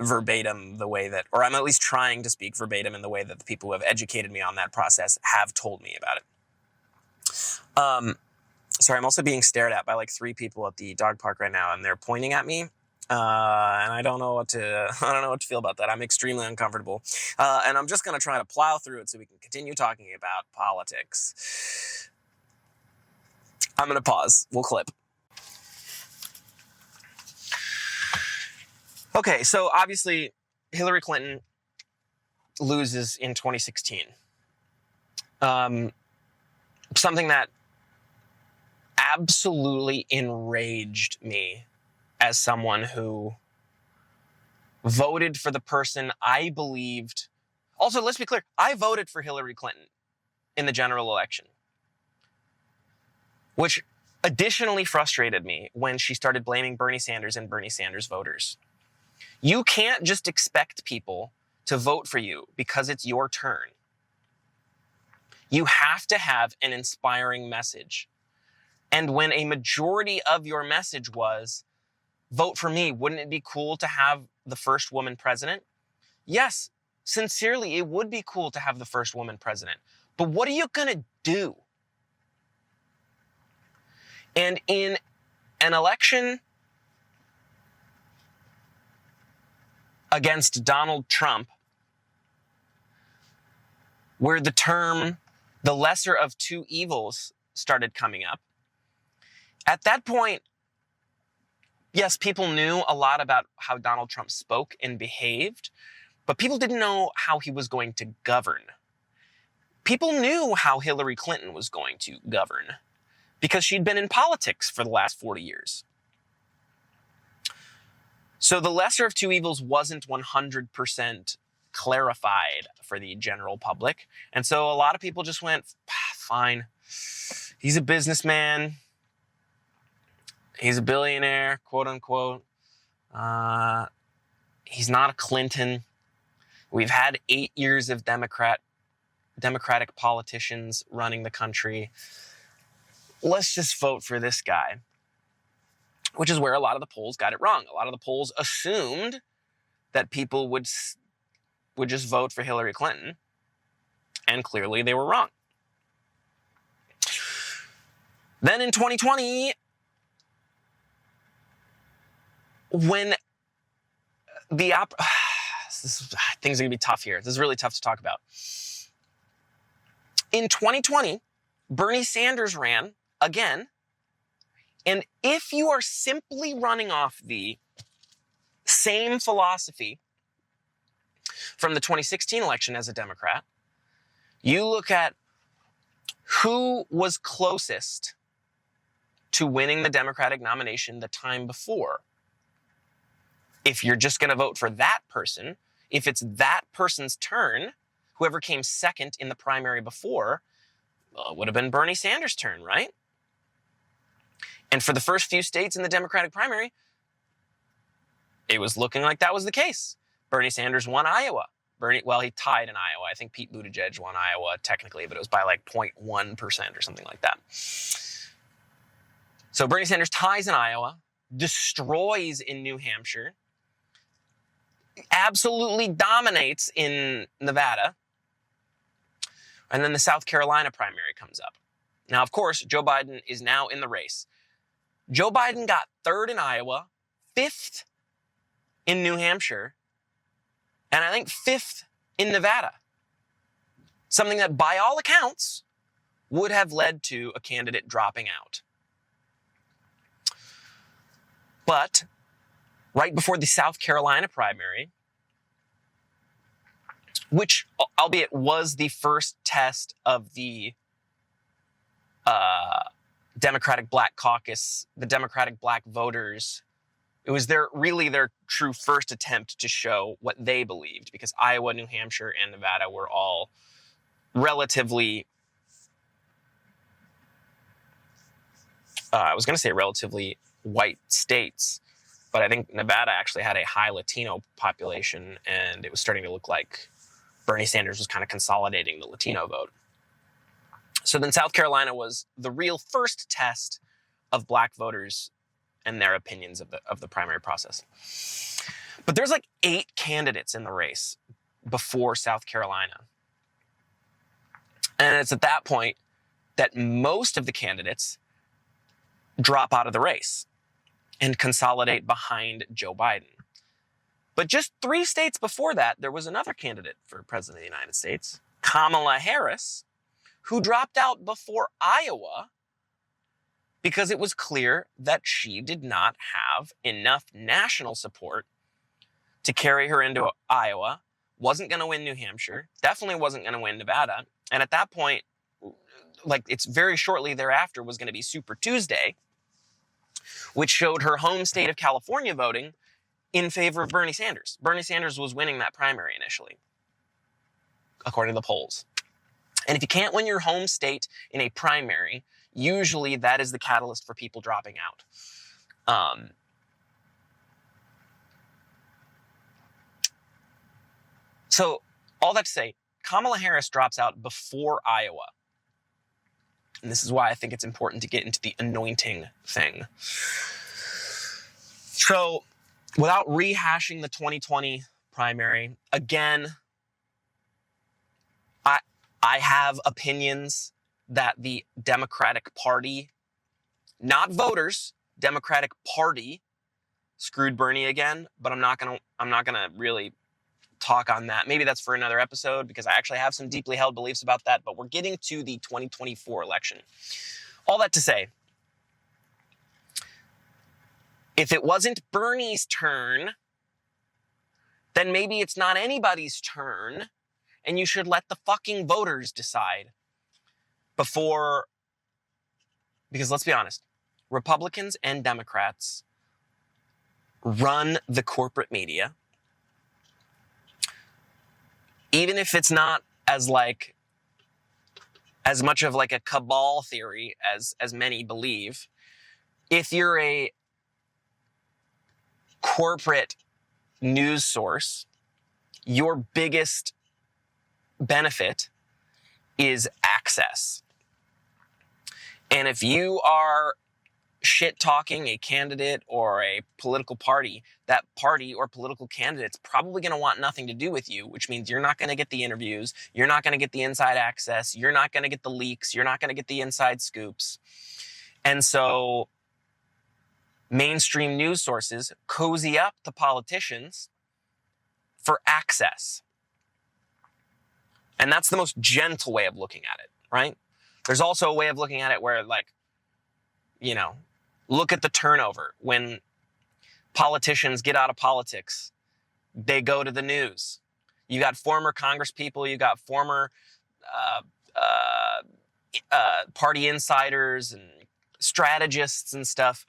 verbatim the way that, or I'm at least trying to speak verbatim in the way that the people who have educated me on that process have told me about it. Sorry, I'm also being stared at by like 3 people at the dog park right now, and they're pointing at me. And I don't know what to feel about that. I'm extremely uncomfortable. And I'm just going to try to plow through it so we can continue talking about politics. I'm going to pause. We'll clip. Okay, so obviously Hillary Clinton loses in 2016. Something that absolutely enraged me as someone who voted for the person I believed. Also, let's be clear, I voted for Hillary Clinton in the general election, which additionally frustrated me when she started blaming Bernie Sanders and Bernie Sanders voters. You can't just expect people to vote for you because it's your turn. You have to have an inspiring message. And when a majority of your message was, vote for me, wouldn't it be cool to have the first woman president? Yes, sincerely, it would be cool to have the first woman president. But what are you going to do? And in an election against Donald Trump, where the term the lesser of 2 evils started coming up, at that point, yes, people knew a lot about how Donald Trump spoke and behaved, but people didn't know how he was going to govern. People knew how Hillary Clinton was going to govern because she'd been in politics for the last 40 years. So the lesser of 2 evils wasn't 100% clarified for the general public. And so a lot of people just went, fine, he's a businessman, he's a billionaire, quote unquote. He's not a Clinton. We've had 8 years of Democratic politicians running the country. Let's just vote for this guy. Which is where a lot of the polls got it wrong. A lot of the polls assumed that people would just vote for Hillary Clinton, and clearly they were wrong. Then in 2020, when things are going to be tough here. This is really tough to talk about. In 2020, Bernie Sanders ran again. And if you are simply running off the same philosophy from the 2016 election as a Democrat, you look at who was closest to winning the Democratic nomination the time before. If you're just going to vote for that person, if it's that person's turn, whoever came second in the primary before, well, it would have been Bernie Sanders' turn, right? And for the first few states in the Democratic primary, it was looking like that was the case. Bernie Sanders won Iowa. He tied in Iowa. I think Pete Buttigieg won Iowa technically, but it was by like 0.1% or something like that. So Bernie Sanders ties in Iowa, destroys in New Hampshire, absolutely dominates in Nevada, and then the South Carolina primary comes up. Now, of course, Joe Biden is now in the race. Joe Biden got 3rd in Iowa, 5th in New Hampshire, and I think 5th in Nevada. Something that, by all accounts, would have led to a candidate dropping out. But right before the South Carolina primary, which, albeit was the first test of the Democratic Black Caucus, the Democratic Black voters It was really their true first attempt to show what they believed, because Iowa, New Hampshire, and Nevada were all relatively, I was going to say relatively white states, but I think Nevada actually had a high Latino population, and it was starting to look like Bernie Sanders was kind of consolidating the Latino vote. So then South Carolina was the real first test of black voters and their opinions of the primary process. But there's like 8 candidates in the race before South Carolina. And it's at that point that most of the candidates drop out of the race and consolidate behind Joe Biden. But just 3 states before that, there was another candidate for president of the United States, Kamala Harris, who dropped out before Iowa because it was clear that she did not have enough national support to carry her into Iowa, wasn't going to win New Hampshire, definitely wasn't going to win Nevada. And at that point, like it's very shortly thereafter, was going to be Super Tuesday, which showed her home state of California voting in favor of Bernie Sanders. Bernie Sanders was winning that primary initially, according to the polls. And if you can't win your home state in a primary, usually that is the catalyst for people dropping out. So all that to say, Kamala Harris drops out before Iowa. And this is why I think it's important to get into the anointing thing. So without rehashing the 2020 primary, again, I have opinions that the Democratic Party, not voters, Democratic Party screwed Bernie again, but I'm not gonna really talk on that. Maybe that's for another episode, because I actually have some deeply held beliefs about that, but we're getting to the 2024 election. All that to say, if it wasn't Bernie's turn, then maybe it's not anybody's turn, and you should let the fucking voters decide before, because let's be honest, Republicans and Democrats run the corporate media. Even if it's not as much of like a cabal theory as many believe, if you're a corporate news source, your biggest benefit is access. And if you are shit-talking a candidate or a political party, that party or political candidate's probably going to want nothing to do with you, which means you're not going to get the interviews, you're not going to get the inside access, you're not going to get the leaks, you're not going to get the inside scoops. And so mainstream news sources cozy up to politicians for access. And that's the most gentle way of looking at it, right? There's also a way of looking at it where, like, you know, look at the turnover. When politicians get out of politics, they go to the news. You got former congresspeople, you got former party insiders and strategists and stuff.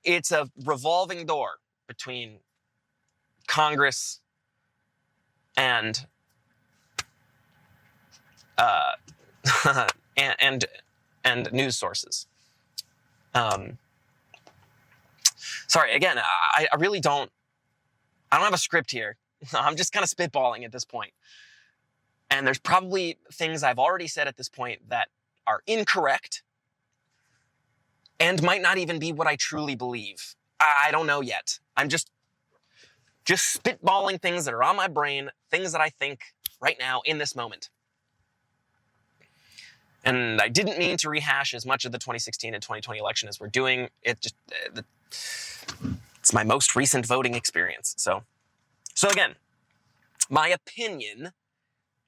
It's a revolving door between Congress and and news sources. Sorry, again, I really don't have a script here. I'm just kind of spitballing at this point. And there's probably things I've already said at this point that are incorrect and might not even be what I truly believe. I don't know yet. I'm just spitballing things that are on my brain, things that I think right now in this moment. And I didn't mean to rehash as much of the 2016 and 2020 election as we're doing. It's my most recent voting experience. So again, my opinion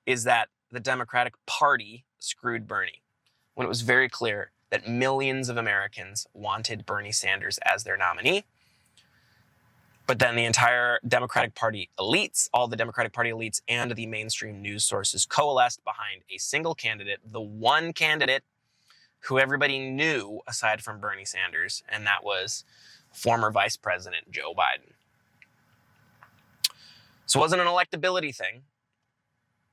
is that the Democratic Party screwed Bernie when it was very clear that millions of Americans wanted Bernie Sanders as their nominee. But then the entire Democratic Party elites, all the Democratic Party elites and the mainstream news sources coalesced behind a single candidate, the one candidate who everybody knew aside from Bernie Sanders, and that was former Vice President Joe Biden. So it wasn't an electability thing,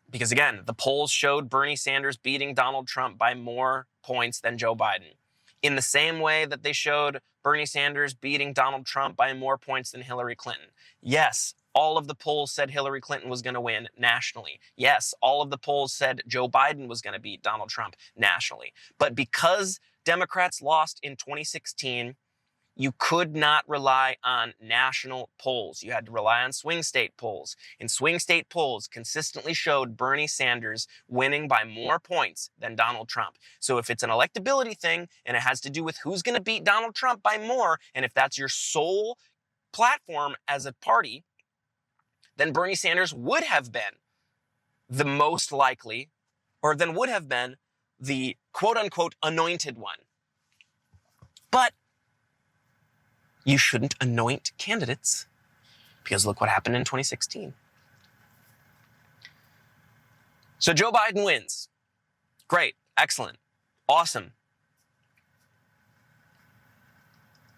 because again, the polls showed Bernie Sanders beating Donald Trump by more points than Joe Biden, in the same way that they showed Bernie Sanders beating Donald Trump by more points than Hillary Clinton. Yes, all of the polls said Hillary Clinton was going to win nationally. Yes, all of the polls said Joe Biden was going to beat Donald Trump nationally. But because Democrats lost in 2016, you could not rely on national polls. You had to rely on swing state polls. And swing state polls consistently showed Bernie Sanders winning by more points than Donald Trump. So if it's an electability thing and it has to do with who's going to beat Donald Trump by more, and if that's your sole platform as a party, then Bernie Sanders would have been the most likely, or then would have been the quote-unquote anointed one. But you shouldn't anoint candidates, because look what happened in 2016. So Joe Biden wins. Great, excellent, awesome.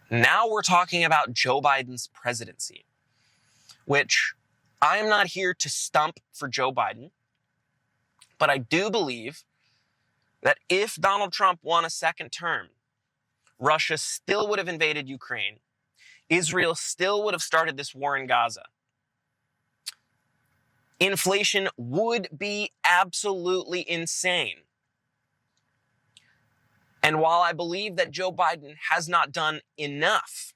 Now we're talking about Joe Biden's presidency, which I am not here to stump for Joe Biden, but I do believe that if Donald Trump won a second term, Russia still would have invaded Ukraine. Israel still would have started this war in Gaza. Inflation would be absolutely insane. And while I believe that Joe Biden has not done enough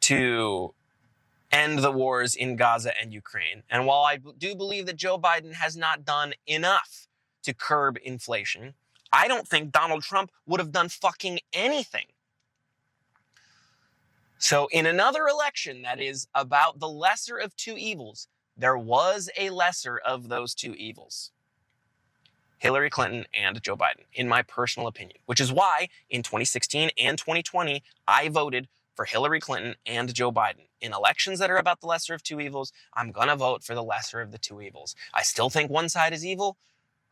to end the wars in Gaza and Ukraine, and while I do believe that Joe Biden has not done enough to curb inflation, I don't think Donald Trump would have done fucking anything. So in another election that is about the lesser of two evils, there was a lesser of those two evils: Hillary Clinton and Joe Biden, in my personal opinion, which is why in 2016 and 2020, I voted for Hillary Clinton and Joe Biden. In elections that are about the lesser of two evils, I'm going to vote for the lesser of the two evils. I still think one side is evil,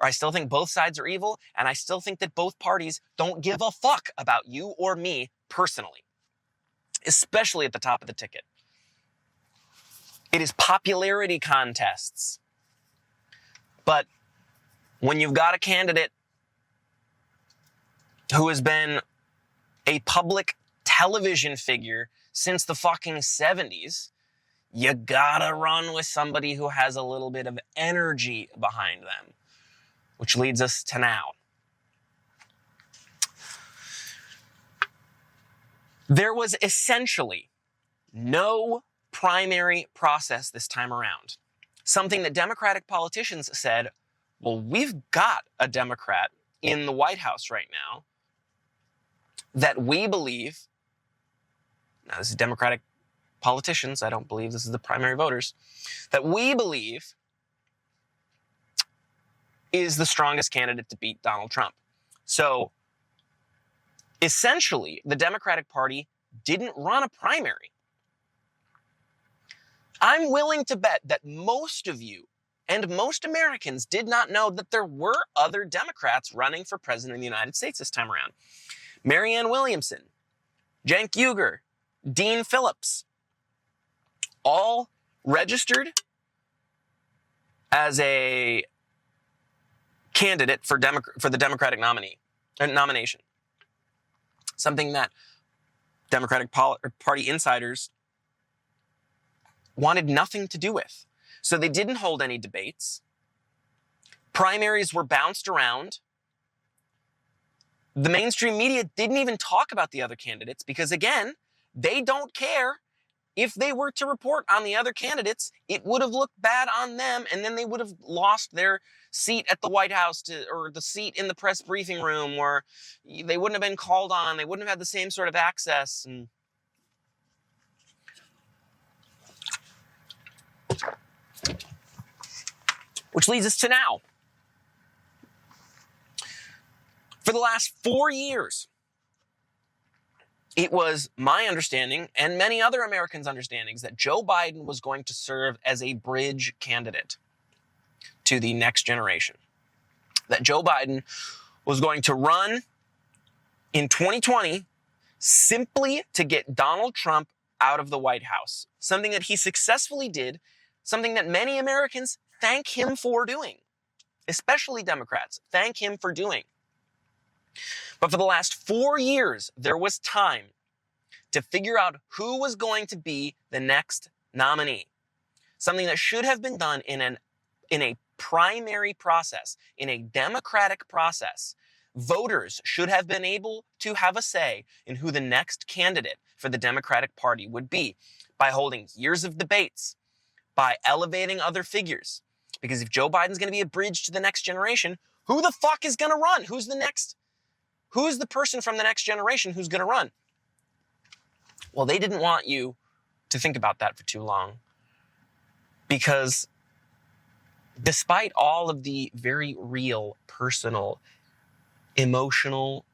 or I still think both sides are evil, and I still think that both parties don't give a fuck about you or me personally, especially at the top of the ticket. It is popularity contests. But when you've got a candidate who has been a public television figure since the fucking 70s, you gotta run with somebody who has a little bit of energy behind them. Which leads us to now. There was essentially no primary process this time around. Something that Democratic politicians said, well, we've got a Democrat in the White House right now that we believe, now this is Democratic politicians, I don't believe this is the primary voters, that we believe is the strongest candidate to beat Donald Trump. So essentially, the Democratic Party didn't run a primary. I'm willing to bet that most of you and most Americans did not know that there were other Democrats running for president of the United States this time around. Marianne Williamson, Cenk Uygur, Dean Phillips, all registered as a candidate for the Democratic nomination. Something that Democratic Party insiders wanted nothing to do with. So they didn't hold any debates. Primaries were bounced around. The mainstream media didn't even talk about the other candidates because, again, they don't care. If they were to report on the other candidates, it would have looked bad on them, and then they would have lost their seat at the White House or the seat in the press briefing room, or they wouldn't have been called on. They wouldn't have had the same sort of access. Which leads us to now. For the last 4 years, it was my understanding, and many other Americans' understandings, that Joe Biden was going to serve as a bridge candidate to the next generation. That Joe Biden was going to run in 2020 simply to get Donald Trump out of the White House. Something that he successfully did, something that many Americans thank him for doing, especially Democrats, thank him for doing. But for the last 4 years, there was time to figure out who was going to be the next nominee. Something that should have been done in a primary process, in a democratic process. Voters should have been able to have a say in who the next candidate for the Democratic Party would be by holding years of debates, by elevating other figures. Because if Joe Biden's going to be a bridge to the next generation, who the fuck is going to run? Who's the person from the next generation who's going to run? Well, they didn't want you to think about that for too long. Because despite all of the very real, personal, emotional,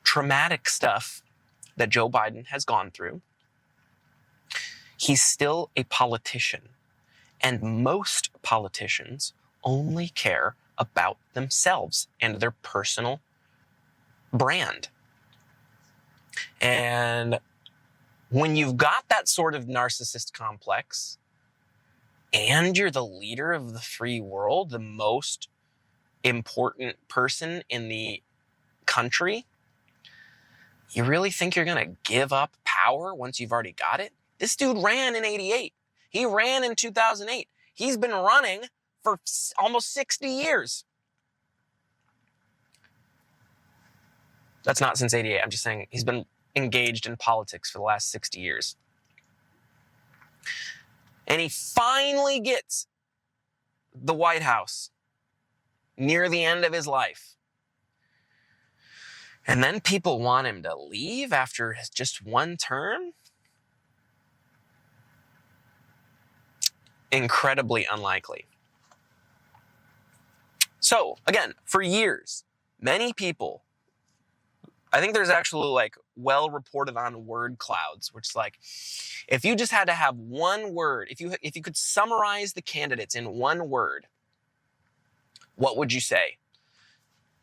traumatic stuff that Joe Biden has gone through, he's still a politician. And most politicians only care about themselves and their personal brand. And when you've got that sort of narcissist complex, and you're the leader of the free world, the most important person in the country, you really think you're going to give up power once you've already got it? This dude ran in '88. He ran in 2008. He's been running for almost 60 years. That's not since '88. I'm just saying he's been engaged in politics for the last 60 years. And he finally gets the White House near the end of his life. And then people want him to leave after just one term? Incredibly unlikely. So, again, for years, many people, I think there's actually well reported on word clouds, which is if you just had to have one word, if you could summarize the candidates in one word, what would you say?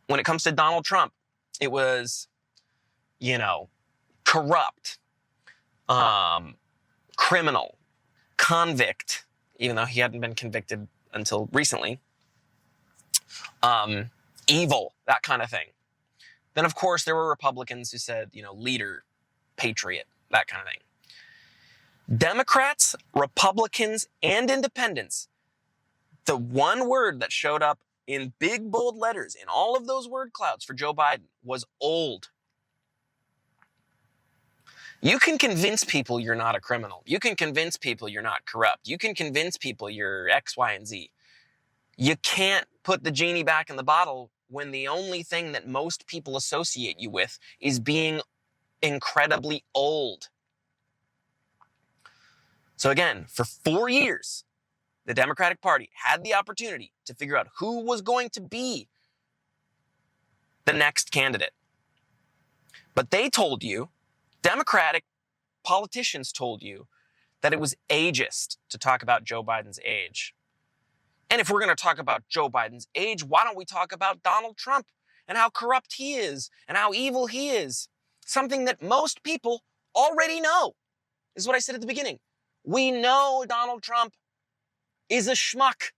When it comes to Donald Trump, it was, corrupt, criminal, convict, even though he hadn't been convicted until recently, evil, that kind of thing. Then, of course, there were Republicans who said, leader, patriot, that kind of thing. Democrats, Republicans, and independents, the one word that showed up in big, bold letters in all of those word clouds for Joe Biden was old. You can convince people you're not a criminal. You can convince people you're not corrupt. You can convince people you're X, Y, and Z. You can't put the genie back in the bottle when the only thing that most people associate you with is being incredibly old. So again, for 4 years, the Democratic Party had the opportunity to figure out who was going to be the next candidate. But they told you, Democratic politicians told you, that it was ageist to talk about Joe Biden's age. And if we're going to talk about Joe Biden's age, why don't we talk about Donald Trump and how corrupt he is and how evil he is? Something that most people already know. This is what I said at the beginning. We know Donald Trump is a schmuck.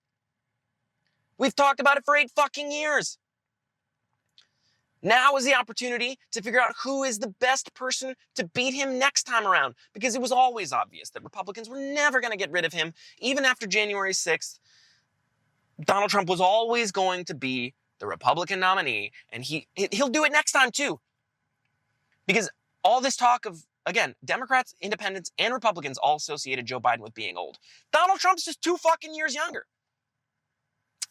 We've talked about it for 8 fucking years. Now is the opportunity to figure out who is the best person to beat him next time around, because it was always obvious that Republicans were never going to get rid of him. Even after January 6th, Donald Trump was always going to be the Republican nominee, and he'll do it next time too. Because all this talk of, again, Democrats, independents, and Republicans all associated Joe Biden with being old. Donald Trump's just 2 fucking years younger.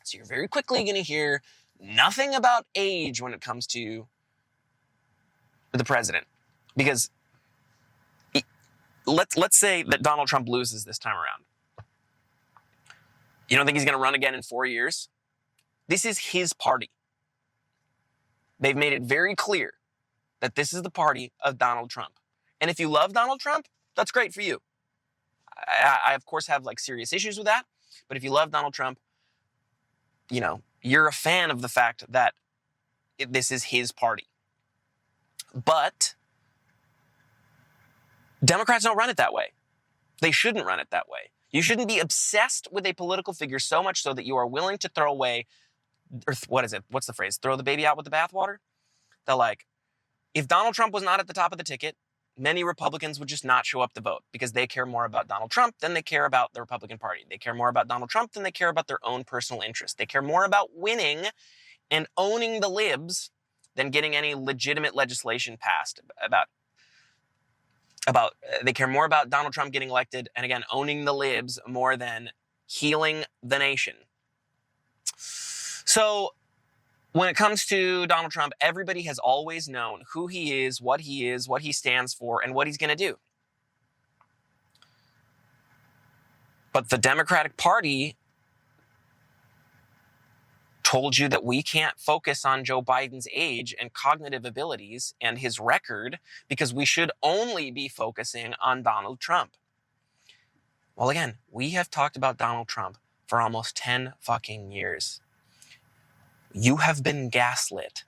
So you're very quickly going to hear nothing about age when it comes to the president. Because let's say that Donald Trump loses this time around. You don't think he's going to run again in 4 years? This is his party. They've made it very clear that this is the party of Donald Trump. And if you love Donald Trump, that's great for you. I of course, have serious issues with that. But if you love Donald Trump, you're a fan of the fact that this is his party. But Democrats don't run it that way. They shouldn't run it that way. You shouldn't be obsessed with a political figure so much so that you are willing to throw away, or what is it? What's the phrase? Throw the baby out with the bathwater? That like, if Donald Trump was not at the top of the ticket, many Republicans would just not show up to vote because they care more about Donald Trump than they care about the Republican Party. They care more about Donald Trump than they care about their own personal interest. They care more about winning and owning the libs than getting any legitimate legislation passed about they care more about Donald Trump getting elected and, again, owning the libs more than healing the nation. So when it comes to Donald Trump, everybody has always known who he is, what he stands for, and what he's going to do. But the Democratic Party told you that we can't focus on Joe Biden's age and cognitive abilities and his record because we should only be focusing on Donald Trump. Well, again, we have talked about Donald Trump for almost 10 fucking years. You have been gaslit.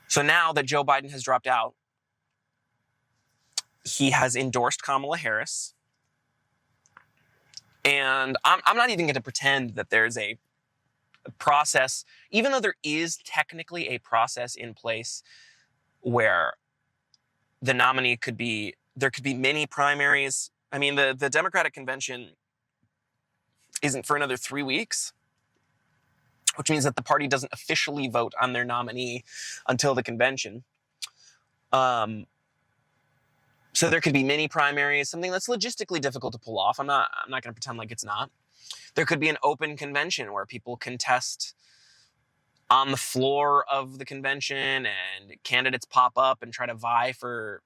So now that Joe Biden has dropped out, he has endorsed Kamala Harris. And I'm not even going to pretend that there's a process, even though there is technically a process in place where the nominee there could be mini primaries. I mean, the Democratic convention isn't for another 3 weeks, which means that the party doesn't officially vote on their nominee until the convention. So there could be mini primaries, something that's logistically difficult to pull off. I'm not going to pretend like it's not. There could be an open convention where people contest on the floor of the convention and candidates pop up and try to vie for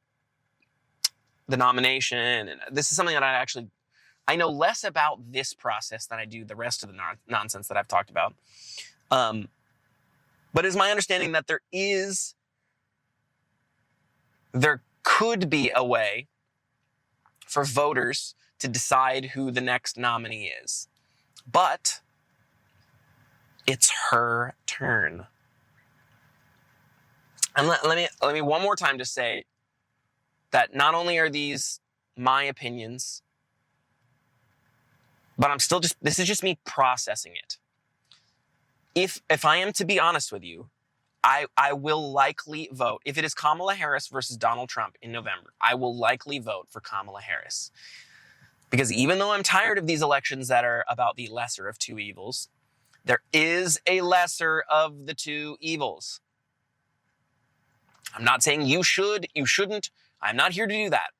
the nomination. And this is something that I know less about this process than I do the rest of the nonsense that I've talked about. But it's my understanding that there could be a way for voters to decide who the next nominee is. But it's her turn. And let me one more time just say that not only are these my opinions, but this is just me processing it. If I am to be honest with you, I will likely vote. If it is Kamala Harris versus Donald Trump in November, I will likely vote for Kamala Harris. Because even though I'm tired of these elections that are about the lesser of two evils, there is a lesser of the two evils. I'm not saying you should, you shouldn't. I'm not here to do that.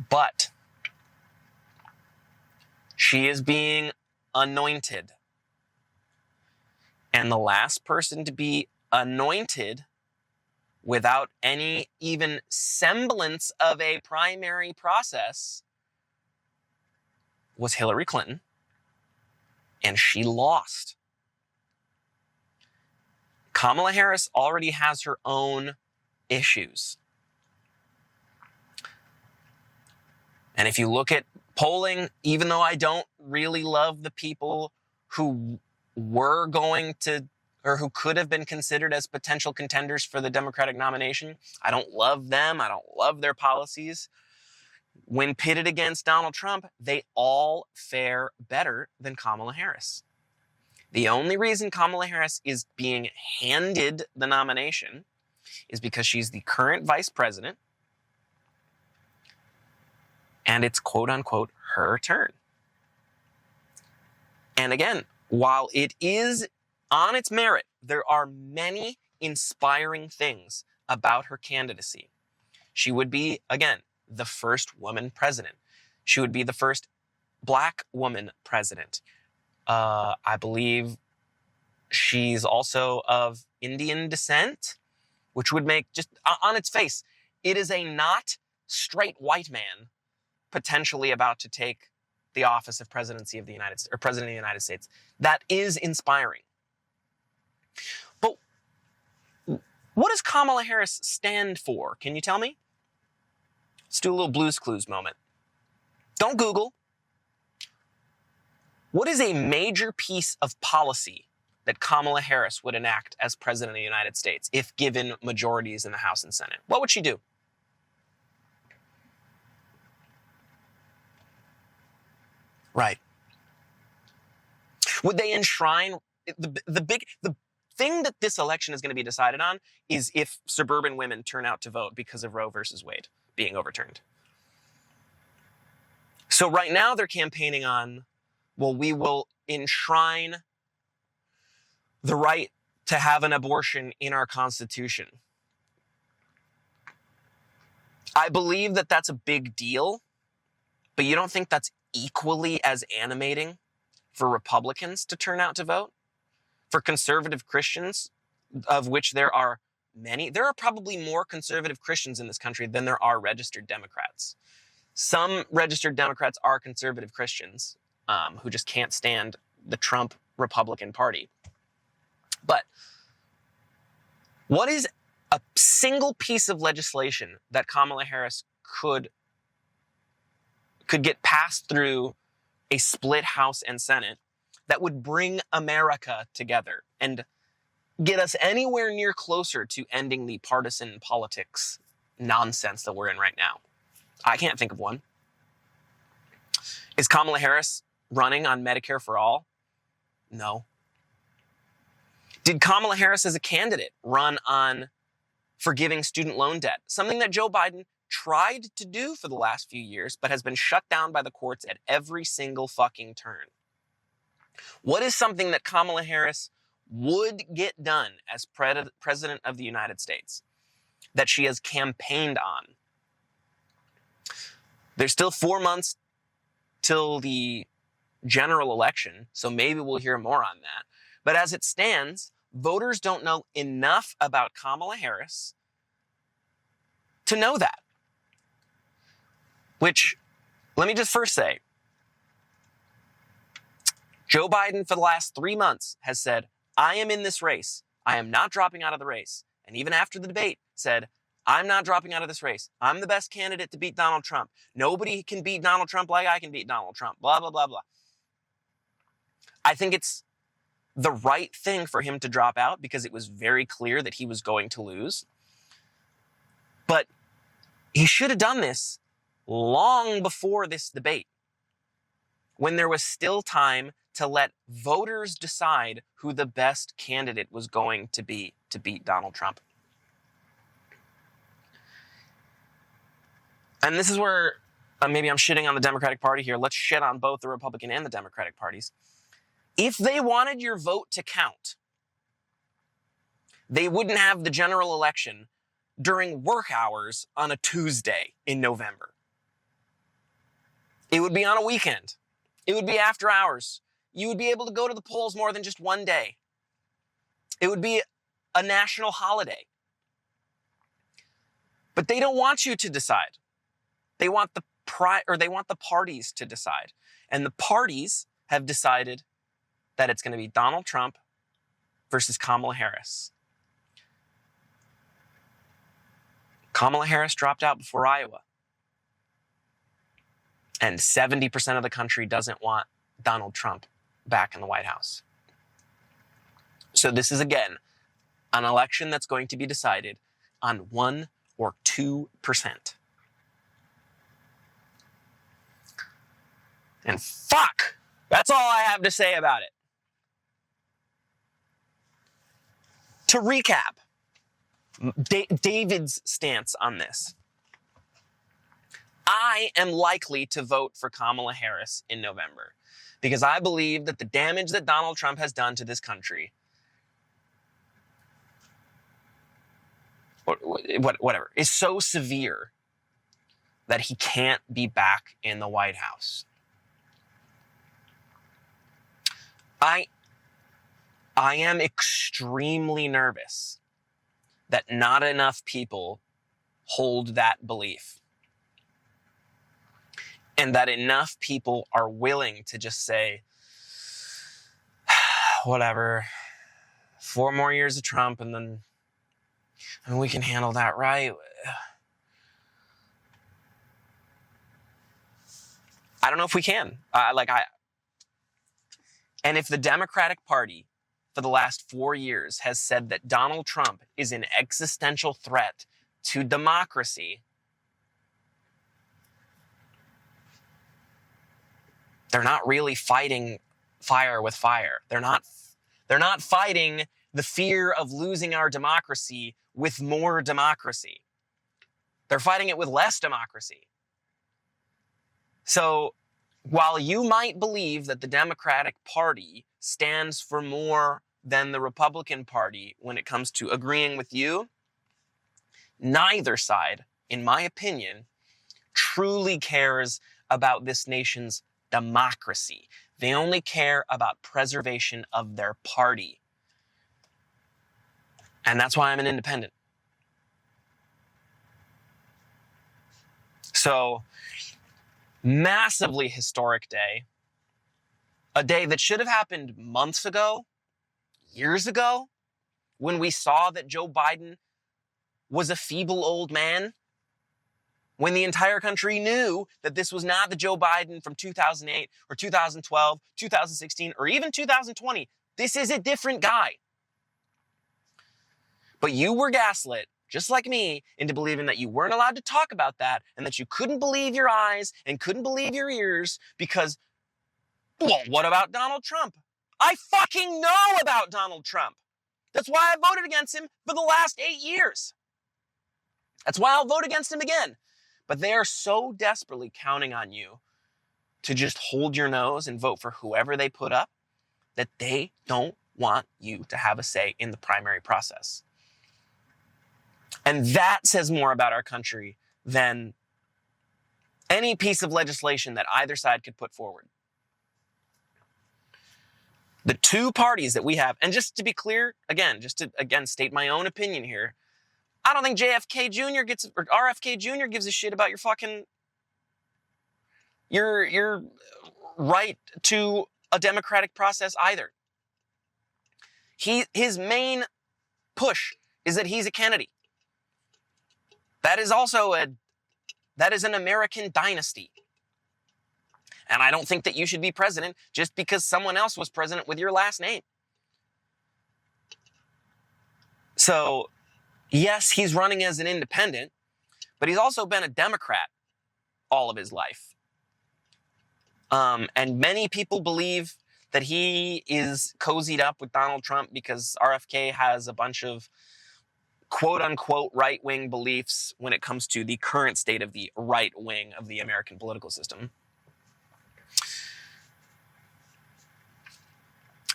But she is being anointed. And the last person to be anointed without any even semblance of a primary process was Hillary Clinton, and she lost. Kamala Harris already has her own issues. And if you look at polling, even though I don't really love the people who were going to or who could have been considered as potential contenders for the Democratic nomination, I don't love them. I don't love their policies. When pitted against Donald Trump, they all fare better than Kamala Harris. The only reason Kamala Harris is being handed the nomination is because she's the current vice president, and it's quote unquote her turn. And again, while it is on its merit, there are many inspiring things about her candidacy. She would be, again, the first woman president. She would be the first black woman president. I believe she's also of Indian descent, which would make, just on its face, it is a not straight white man potentially about to take the office of presidency of the United States, or president of the United States. That is inspiring. But what does Kamala Harris stand for? Can you tell me? Let's do a little Blue's Clues moment. Don't Google. What is a major piece of policy that Kamala Harris would enact as president of the United States if given majorities in the House and Senate? What would she do? Right. Would they enshrine the thing that this election is going to be decided on is if suburban women turn out to vote because of Roe versus Wade being overturned. So right now they're campaigning on, well, we will enshrine the right to have an abortion in our Constitution. I believe that that's a big deal, but you don't think that's equally as animating for Republicans to turn out to vote? For conservative Christians, of which there are many, there are probably more conservative Christians in this country than there are registered Democrats. Some registered Democrats are conservative Christians who just can't stand the Trump Republican Party. But what is a single piece of legislation that Kamala Harris could get passed through a split House and Senate that would bring America together and get us anywhere near closer to ending the partisan politics nonsense that we're in right now? I can't think of one. Is Kamala Harris running on Medicare for all? No. Did Kamala Harris as a candidate run on forgiving student loan debt? Something that Joe Biden tried to do for the last few years, but has been shut down by the courts at every single fucking turn. What is something that Kamala Harris would get done as president of the United States that she has campaigned on? There's still 4 months till the general election, so maybe we'll hear more on that. But as it stands, voters don't know enough about Kamala Harris to know that. Which, let me just first say, Joe Biden for the last 3 months has said, I am in this race. I am not dropping out of the race. And even after the debate said, I'm not dropping out of this race. I'm the best candidate to beat Donald Trump. Nobody can beat Donald Trump like I can beat Donald Trump. Blah, blah, blah, blah. I think it's the right thing for him to drop out because it was very clear that he was going to lose. But he should have done this long before this debate, when there was still time to let voters decide who the best candidate was going to be to beat Donald Trump. And this is where maybe I'm shitting on the Democratic Party here. Let's shit on both the Republican and the Democratic parties. If they wanted your vote to count, they wouldn't have the general election during work hours on a Tuesday in November. It would be on a weekend. It would be after hours. You would be able to go to the polls more than just one day. It would be a national holiday. But they don't want you to decide. They want the parties to decide. And the parties have decided that it's going to be Donald Trump versus Kamala Harris. Kamala Harris dropped out before Iowa. And 70% of the country doesn't want Donald Trump back in the White House. So this is, again, an election that's going to be decided on 1 or 2%. And fuck, that's all I have to say about it. To recap, David's stance on this. I am likely to vote for Kamala Harris in November because I believe that the damage that Donald Trump has done to this country, whatever, is so severe that he can't be back in the White House. I am extremely nervous that not enough people hold that belief. And that enough people are willing to just say, whatever, 4 more years of Trump and then we can handle that, right? I don't know if we can. And if the Democratic Party for the last 4 years has said that Donald Trump is an existential threat to democracy, they're not really fighting fire with fire. They're not fighting the fear of losing our democracy with more democracy. They're fighting it with less democracy. So while you might believe that the Democratic Party stands for more than the Republican Party when it comes to agreeing with you, neither side, in my opinion, truly cares about this nation's democracy. They only care about preservation of their party. And that's why I'm an independent. So, massively historic day. A day that should have happened months ago, years ago, when we saw that Joe Biden was a feeble old man, when the entire country knew that this was not the Joe Biden from 2008 or 2012, 2016, or even 2020. This is a different guy. But you were gaslit, just like me, into believing that you weren't allowed to talk about that and that you couldn't believe your eyes and couldn't believe your ears because, well, what about Donald Trump? I fucking know about Donald Trump. That's why I voted against him for the last 8 years. That's why I'll vote against him again. But they are so desperately counting on you to just hold your nose and vote for whoever they put up that they don't want you to have a say in the primary process. And that says more about our country than any piece of legislation that either side could put forward. The two parties that we have, and just to be clear, just to state my own opinion here, I don't think JFK Jr. or RFK Jr. gives a shit about your fucking, your right to a democratic process either. His main push is that he's a Kennedy. That is an American dynasty. And I don't think that you should be president just because someone else was president with your last name. So, yes, he's running as an independent, but he's also been a Democrat all of his life. And many people believe that he is cozied up with Donald Trump because RFK has a bunch of quote-unquote right-wing beliefs when it comes to the current state of the right wing of the American political system.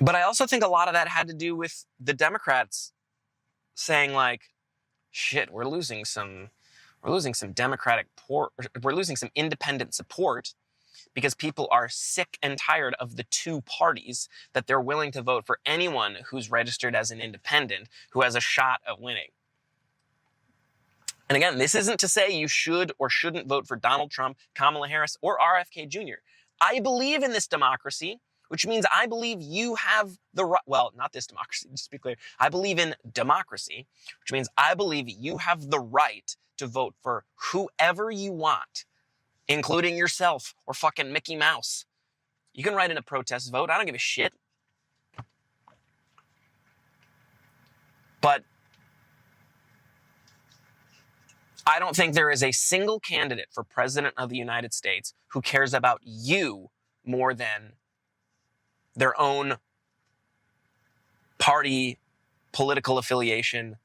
But I also think a lot of that had to do with the Democrats saying, like, shit, we're losing some independent support because people are sick and tired of the two parties, that they're willing to vote for anyone who's registered as an independent who has a shot at winning. And again, this isn't to say you should or shouldn't vote for Donald Trump, Kamala Harris, or RFK Jr. I believe in this democracy, which means I believe you have the right, well, not this democracy, just to be clear. I believe in democracy, which means I believe you have the right to vote for whoever you want, including yourself or fucking Mickey Mouse. You can write in a protest vote. I don't give a shit. But I don't think there is a single candidate for president of the United States who cares about you more than their own party, political affiliation,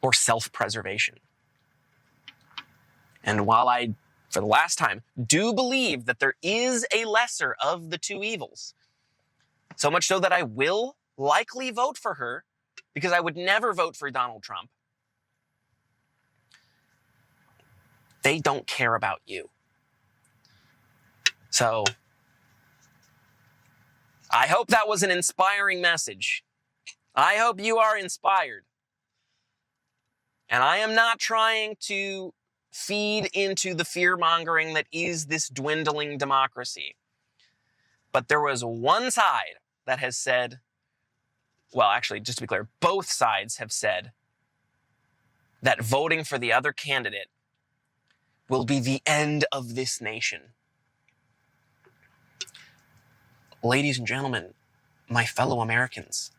or self-preservation. And while I, for the last time, do believe that there is a lesser of the two evils, so much so that I will likely vote for her, because I would never vote for Donald Trump, they don't care about you. So, I hope that was an inspiring message. I hope you are inspired. And I am not trying to feed into the fear-mongering that is this dwindling democracy. But there was one side that has said, well, actually, just to be clear, both sides have said that voting for the other candidate will be the end of this nation. Ladies and gentlemen, my fellow Americans,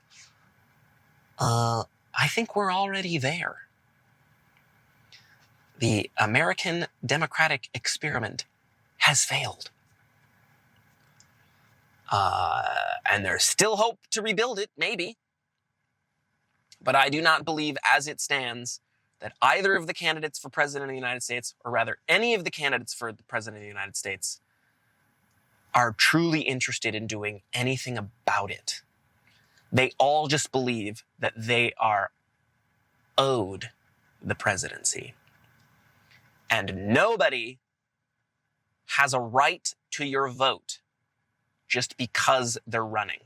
I think we're already there. The American democratic experiment has failed. And there's still hope to rebuild it, maybe. But I do not believe, as it stands, that either of the candidates for president of the United States, or rather any of the candidates for the president of the United States, are truly interested in doing anything about it. They all just believe that they are owed the presidency. And nobody has a right to your vote just because they're running.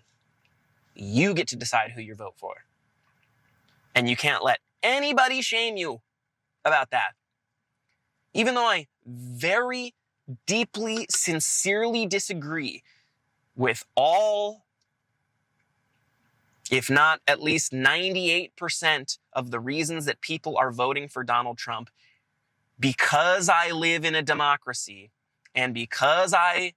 You get to decide who you vote for. And you can't let anybody shame you about that. Even though I very deeply, sincerely disagree with all, if not at least 98% of the reasons that people are voting for Donald Trump, because I live in a democracy and because I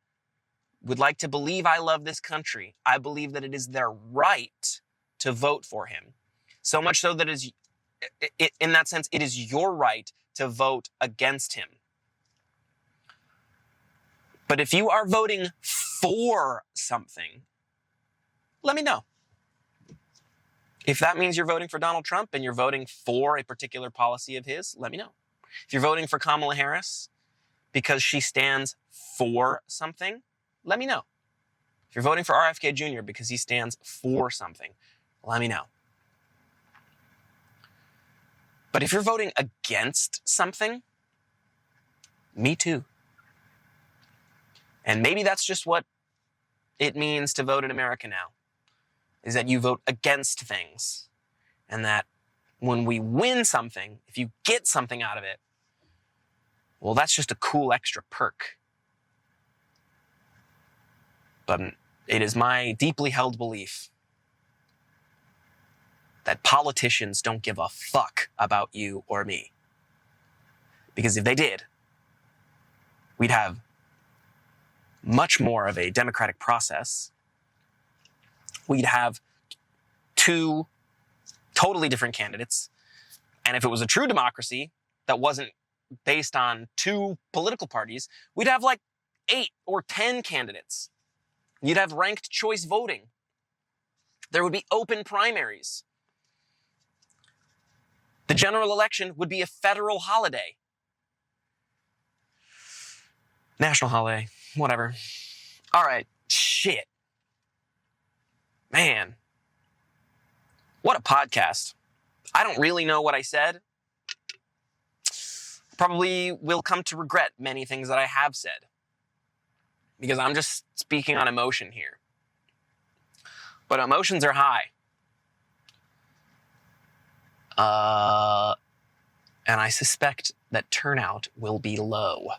would like to believe I love this country, I believe that it is their right to vote for him. So much so that in that sense, it is your right to vote against him. But if you are voting for something, let me know. If that means you're voting for Donald Trump and you're voting for a particular policy of his, let me know. If you're voting for Kamala Harris because she stands for something, let me know. If you're voting for RFK Jr. because he stands for something, let me know. But if you're voting against something, me too. And maybe that's just what it means to vote in America now, is that you vote against things. And that when we win something, if you get something out of it, well, that's just a cool extra perk. But it is my deeply held belief that politicians don't give a fuck about you or me. Because if they did, we'd have much more of a democratic process. We'd have two totally different candidates. And if it was a true democracy that wasn't based on two political parties, we'd have like 8 or 10 candidates. You'd have ranked choice voting. There would be open primaries. The general election would be a federal holiday. National holiday, whatever. All right, shit. Man, what a podcast. I don't really know what I said. Probably will come to regret many things that I have said, because I'm just speaking on emotion here. But emotions are high. And I suspect that turnout will be low.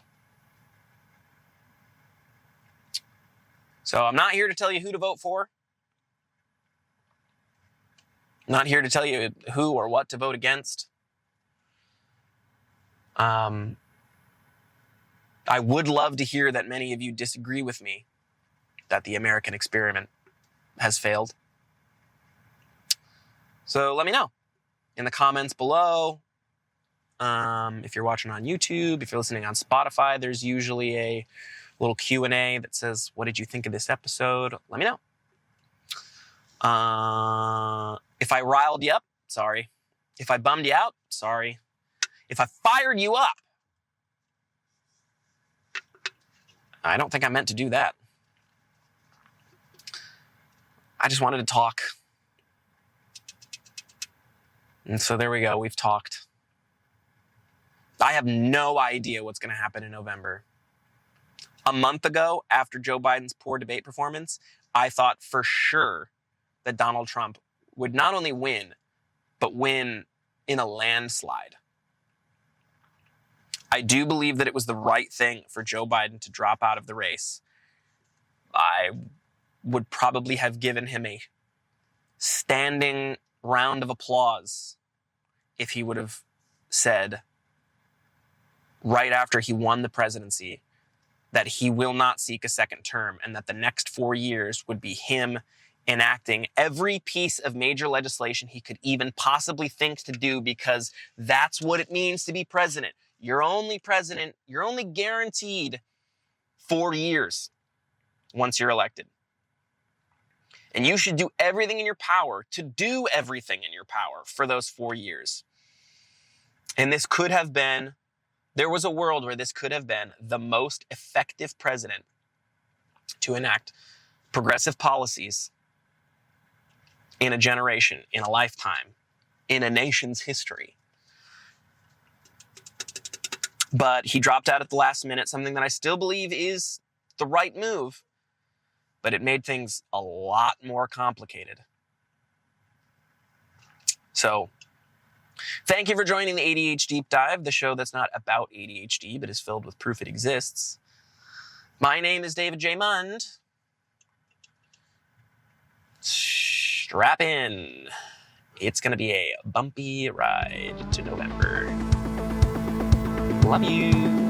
So I'm not here to tell you who to vote for. I'm not here to tell you who or what to vote against. I would love to hear that many of you disagree with me that the American experiment has failed. So let me know in the comments below. If you're watching on YouTube, if you're listening on Spotify, there's usually a little Q&A that says, what did you think of this episode? Let me know. If I riled you up, sorry. If I bummed you out, sorry. If I fired you up, I don't think I meant to do that. I just wanted to talk. And so there we go. We've talked. I have no idea what's going to happen in November. A month ago, after Joe Biden's poor debate performance, I thought for sure that Donald Trump would not only win, but win in a landslide. I do believe that it was the right thing for Joe Biden to drop out of the race. I would probably have given him a standing round of applause if he would have said right after he won the presidency that he will not seek a second term and that the next 4 years would be him enacting every piece of major legislation he could even possibly think to do, because that's what it means to be president. You're only president, you're only guaranteed 4 years once you're elected. And you should do everything in your power to do everything in your power for those 4 years. And this could have been, there was a world where this could have been the most effective president to enact progressive policies in a generation, in a lifetime, in a nation's history. But he dropped out at the last minute, something that I still believe is the right move, but it made things a lot more complicated. So, thank you for joining the ADH Deep Dive, the show that's not about ADHD, but is filled with proof it exists. My name is David J. Mund. Strap in. It's going to be a bumpy ride to November. Love you.